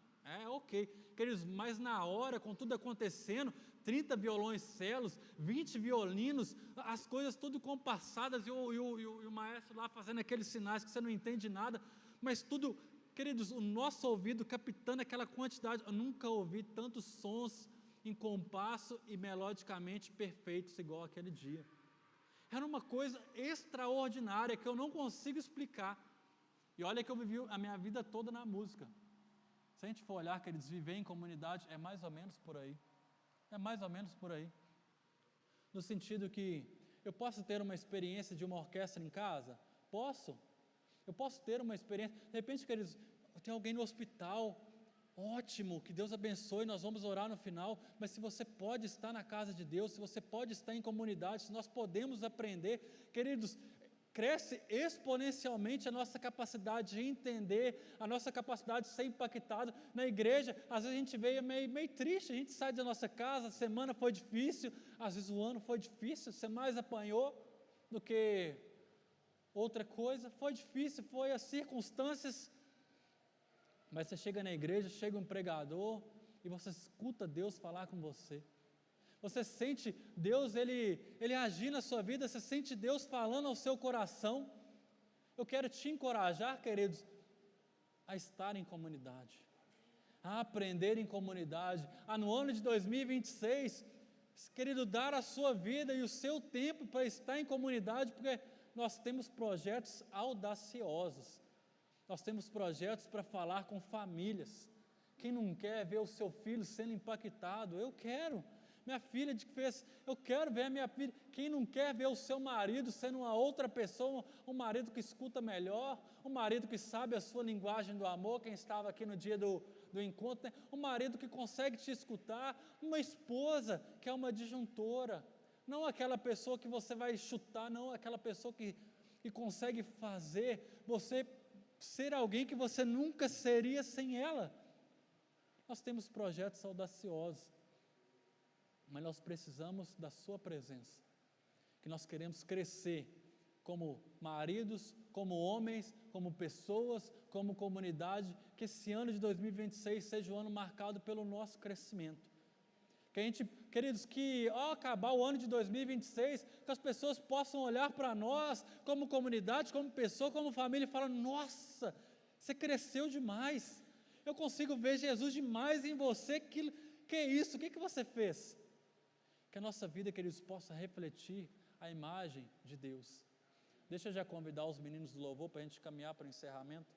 ok. Queridos, mas na hora, com tudo acontecendo, 30 violões celos, 20 violinos, as coisas tudo compassadas, e o maestro lá fazendo aqueles sinais que você não entende nada, mas tudo, queridos, o nosso ouvido captando aquela quantidade. Eu nunca ouvi tantos sons em compasso e melodicamente perfeitos igual aquele dia. Era uma coisa extraordinária que eu não consigo explicar. E olha que eu vivi a minha vida toda na música. Se a gente for olhar, queridos, viver em comunidade é mais ou menos por aí. É mais ou menos por aí. No sentido que eu posso ter uma experiência de uma orquestra em casa? Posso. Eu posso ter uma experiência. De repente, queridos, tem alguém no hospital. Ótimo, que Deus abençoe, nós vamos orar no final, mas se você pode estar na casa de Deus, se você pode estar em comunidade, se nós podemos aprender, queridos, cresce exponencialmente a nossa capacidade de entender, a nossa capacidade de ser impactado. Na igreja, às vezes a gente veio meio triste, a gente sai da nossa casa, a semana foi difícil, às vezes o ano foi difícil, você mais apanhou do que outra coisa, foi difícil, foi as circunstâncias. Mas você chega na igreja, chega um pregador e você escuta Deus falar com você. Você sente Deus, Ele agir na sua vida, você sente Deus falando ao seu coração. Eu quero te encorajar, queridos, a estar em comunidade, a aprender em comunidade, a no ano de 2026, querido, dar a sua vida e o seu tempo para estar em comunidade, porque nós temos projetos audaciosos, nós temos projetos para falar com famílias. Quem não quer ver o seu filho sendo impactado? Eu quero. Minha filha de que fez, eu quero ver a minha filha. Quem não quer ver o seu marido sendo uma outra pessoa, um marido que escuta melhor, um marido que sabe a sua linguagem do amor, quem estava aqui no dia do encontro, né? Um marido que consegue te escutar, uma esposa que é uma disjuntora, não aquela pessoa que você vai chutar, não, aquela pessoa que consegue fazer você ser alguém que você nunca seria sem ela. Nós temos projetos audaciosos, mas nós precisamos da sua presença, que nós queremos crescer como maridos, como homens, como pessoas, como comunidade, que esse ano de 2026 seja um ano marcado pelo nosso crescimento, que a gente, queridos, que ao acabar o ano de 2026, que as pessoas possam olhar para nós, como comunidade, como pessoa, como família, e falar: nossa, você cresceu demais, eu consigo ver Jesus demais em você, que é isso, o que você fez? Que a nossa vida, queridos, possa refletir a imagem de Deus. Deixa eu já convidar os meninos do louvor para a gente caminhar para o encerramento.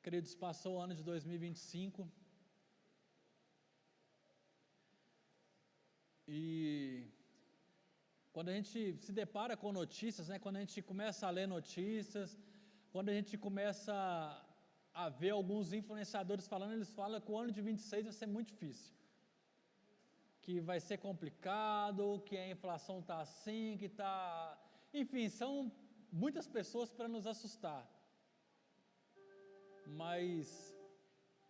Queridos, passou o ano de 2025 e quando a gente se depara com notícias, né, quando a gente começa a ler notícias, quando a gente começa a ver alguns influenciadores falando, eles falam que o ano de 26 vai ser muito difícil, que vai ser complicado, que a inflação está assim, que está... Enfim, são muitas pessoas para nos assustar. Mas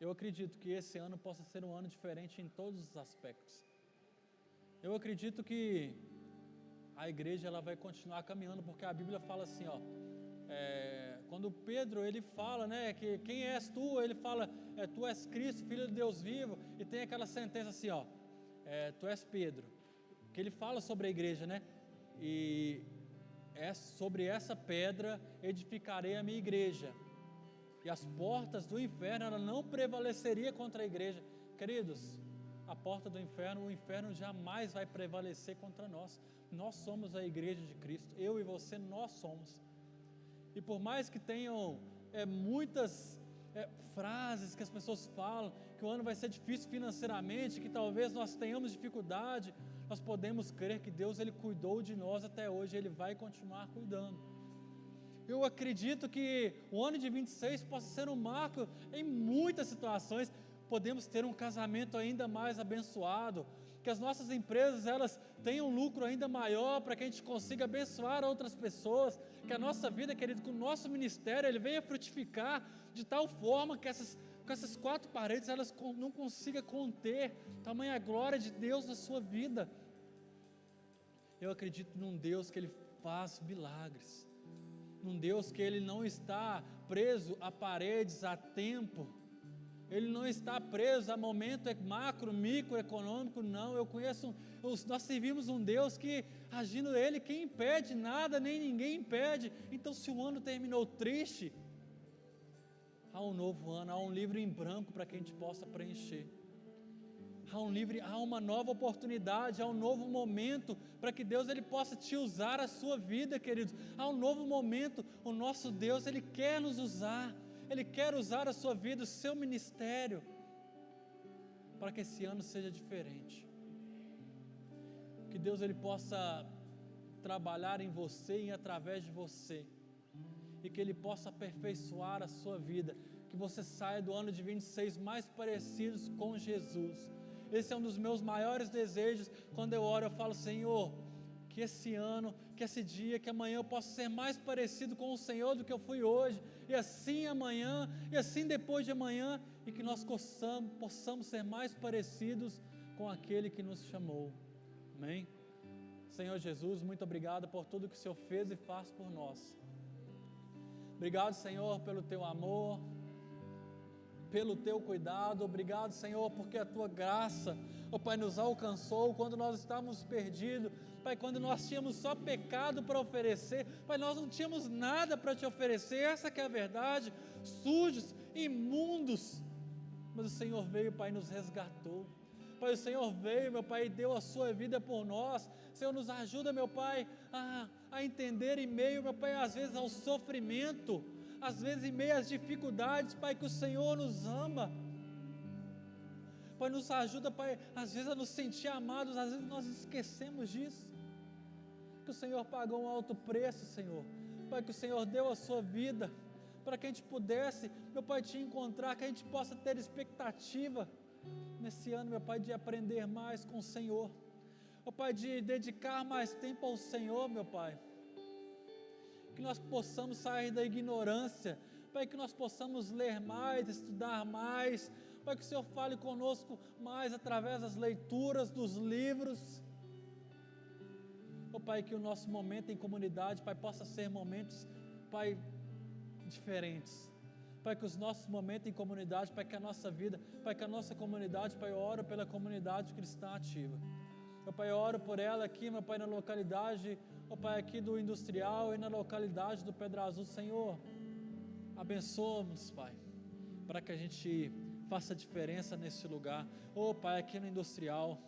eu acredito que esse ano possa ser um ano diferente em todos os aspectos. Eu acredito que a igreja ela vai continuar caminhando, porque a Bíblia fala assim, quando Pedro ele fala, né, que quem és tu? Ele fala, tu és Cristo, Filho de Deus vivo, e tem aquela sentença assim, tu és Pedro, que ele fala sobre a igreja, né, e sobre essa pedra edificarei a minha igreja, e as portas do inferno ela não prevaleceria contra a igreja. Queridos, a porta do inferno, o inferno jamais vai prevalecer contra nós. Nós somos a igreja de Cristo, eu e você, nós somos. E por mais que tenham muitas frases que as pessoas falam, que o ano vai ser difícil financeiramente, que talvez nós tenhamos dificuldade, nós podemos crer que Deus ele cuidou de nós até hoje, Ele vai continuar cuidando. Eu acredito que o ano de 26 possa ser um marco em muitas situações. Podemos ter um casamento ainda mais abençoado, que as nossas empresas elas tenham um lucro ainda maior, para que a gente consiga abençoar outras pessoas, que a nossa vida, querido, que o nosso ministério ele venha frutificar de tal forma que essas quatro paredes elas não consigam conter tamanha glória de Deus na sua vida. Eu acredito num Deus que Ele faz milagres, num Deus que Ele não está preso a paredes, a tempo, Ele não está preso a momento macro, microeconômico, não. Nós servimos um Deus que, agindo Ele, quem impede? Nada, nem ninguém impede. Então, se o ano terminou triste, há um novo ano, há um livro em branco para que a gente possa preencher. Há uma nova oportunidade, há um novo momento para que Deus ele possa te usar a sua vida, queridos. Há um novo momento, o nosso Deus Ele quer nos usar, Ele quer usar a sua vida, o seu ministério, para que esse ano seja diferente. Que Deus ele possa trabalhar em você e através de você, e que Ele possa aperfeiçoar a sua vida, que você saia do ano de 26 mais parecidos com Jesus. Esse é um dos meus maiores desejos. Quando eu oro, eu falo: Senhor, que esse ano, que esse dia, que amanhã eu possa ser mais parecido com o Senhor do que eu fui hoje, e assim amanhã, e assim depois de amanhã, e que nós possamos ser mais parecidos com aquele que nos chamou. Amém? Senhor Jesus, muito obrigado por tudo que o Senhor fez e faz por nós. Obrigado, Senhor, pelo Teu amor, pelo Teu cuidado. Obrigado, Senhor, porque a Tua graça, ó Pai, nos alcançou quando nós estávamos perdidos. Pai, quando nós tínhamos só pecado para oferecer, Pai, nós não tínhamos nada para Te oferecer, essa que é a verdade, sujos, imundos, mas o Senhor veio, Pai, e nos resgatou. Pai, o Senhor veio, meu Pai, e deu a sua vida por nós. Senhor, nos ajuda, meu Pai, a entender em meio, meu Pai, às vezes ao sofrimento, às vezes em meio às dificuldades, Pai, que o Senhor nos ama. Pai, nos ajuda, Pai, às vezes a nos sentir amados, às vezes nós esquecemos disso, que o Senhor pagou um alto preço, Senhor. Pai, que o Senhor deu a sua vida, para que a gente pudesse, meu Pai, Te encontrar, que a gente possa ter expectativa, nesse ano, meu Pai, de aprender mais com o Senhor, ó Pai, de dedicar mais tempo ao Senhor, meu Pai, que nós possamos sair da ignorância, Pai, que nós possamos ler mais, estudar mais, Pai, que o Senhor fale conosco mais através das leituras, dos livros, ó Pai, que o nosso momento em comunidade, Pai, possa ser momentos, Pai, diferentes, Pai, que os nossos momentos em comunidade, Pai, que a nossa vida, Pai, que a nossa comunidade, Pai, eu oro pela comunidade cristã ativa, meu Pai, eu oro por ela aqui, meu Pai, na localidade, ó Pai, aqui do Industrial e na localidade do Pedra Azul. Senhor, abençoa-nos, Pai, para que a gente faça diferença nesse lugar, ó Pai, aqui no Industrial,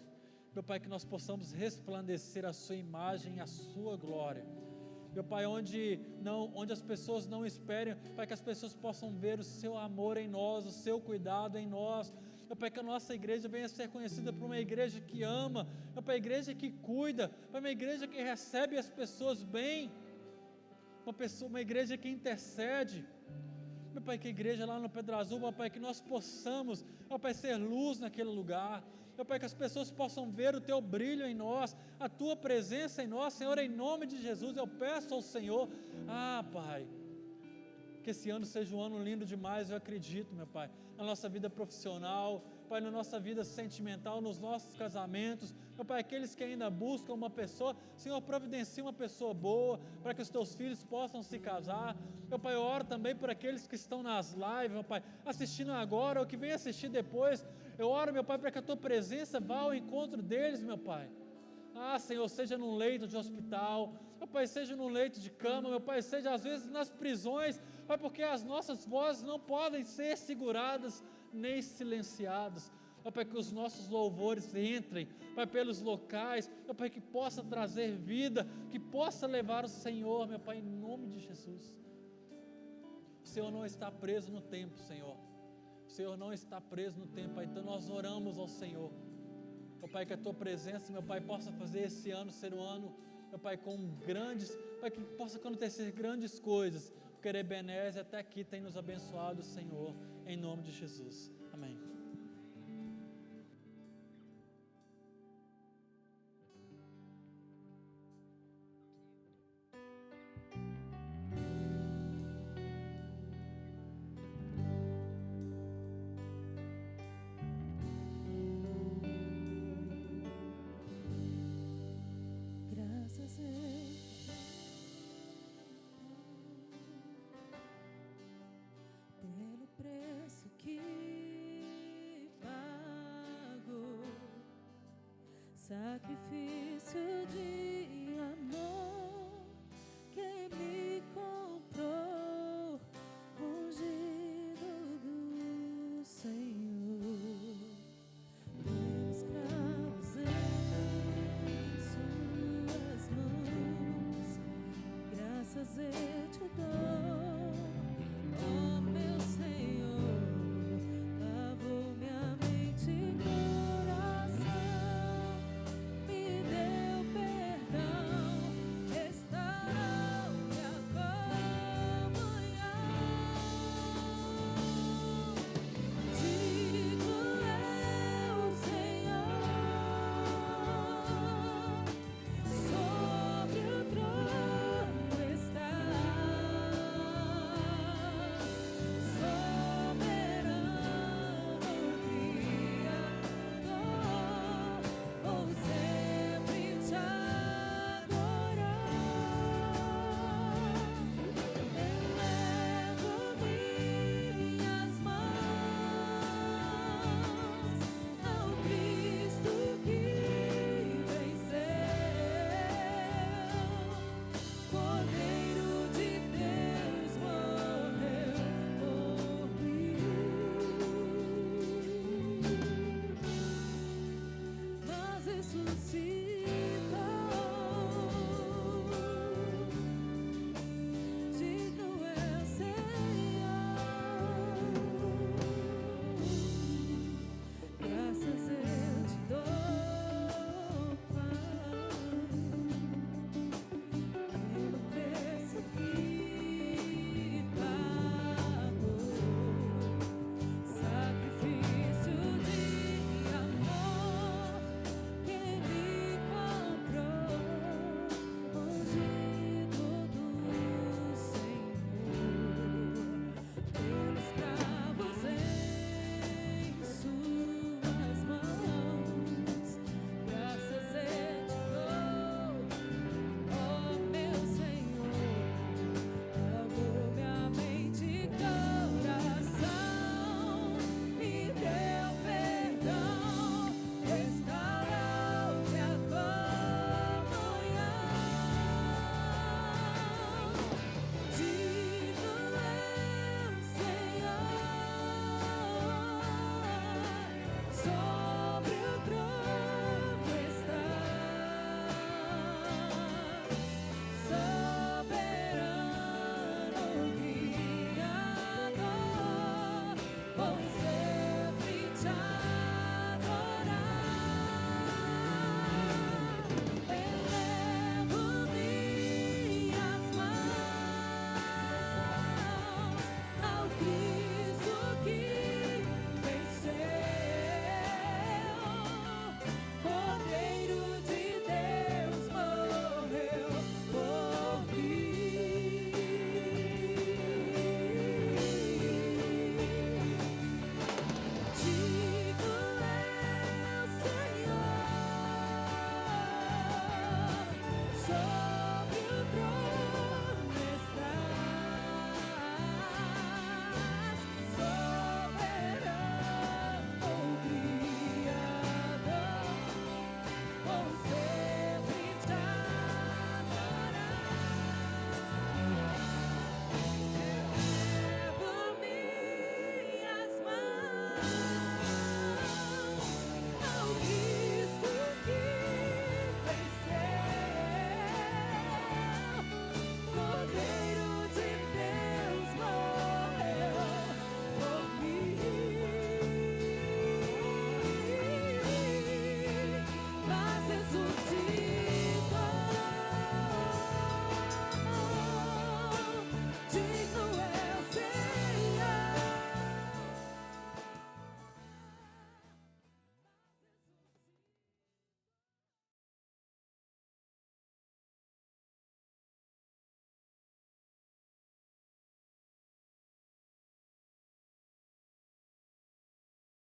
meu Pai, que nós possamos resplandecer a Sua imagem, a Sua glória, meu Pai, onde as pessoas não esperem, Pai, que as pessoas possam ver o Seu amor em nós, o Seu cuidado em nós, meu Pai, que a nossa igreja venha a ser conhecida por uma igreja que ama, meu Pai, igreja que cuida, Pai, uma igreja que recebe as pessoas bem, uma igreja que intercede, meu Pai, que a igreja lá no Pedra Azul, meu Pai, que nós possamos, meu Pai, ser luz naquele lugar, meu Pai, que as pessoas possam ver o Teu brilho em nós, a Tua presença em nós, Senhor, em nome de Jesus, eu peço ao Senhor, Pai, que esse ano seja um ano lindo demais, eu acredito, meu Pai, na nossa vida profissional, Pai, na nossa vida sentimental, nos nossos casamentos, meu Pai, aqueles que ainda buscam uma pessoa, Senhor, providencia uma pessoa boa, para que os Teus filhos possam se casar, meu Pai, eu oro também por aqueles que estão nas lives, meu Pai, assistindo agora, ou que vem assistir depois, eu oro, meu Pai, para que a Tua presença vá ao encontro deles, meu Pai, Senhor, seja num leito de hospital, meu Pai, seja num leito de cama, meu Pai, seja às vezes nas prisões, Pai, porque as nossas vozes não podem ser seguradas nem silenciadas, meu Pai, que os nossos louvores entrem, Pai, pelos locais, meu Pai, que possa trazer vida, que possa levar o Senhor, meu Pai, em nome de Jesus. O Senhor não está preso no tempo, Senhor, o Senhor não está preso no tempo, Pai, então nós oramos ao Senhor, meu Pai, que a Tua presença, meu Pai, possa fazer esse ano ser um ano, meu Pai, com grandes, Pai, que possa acontecer grandes coisas, porque Ebenezer até aqui tem nos abençoado, Senhor, em nome de Jesus, amém. Pelo preço que pago, sacrifício de amor, quem me comprou, ungido do Senhor, meus cravos em suas mãos, graças eu te dou. Oh, meu Senhor, lavou minha mente e coração, me deu perdão, ressuscitou.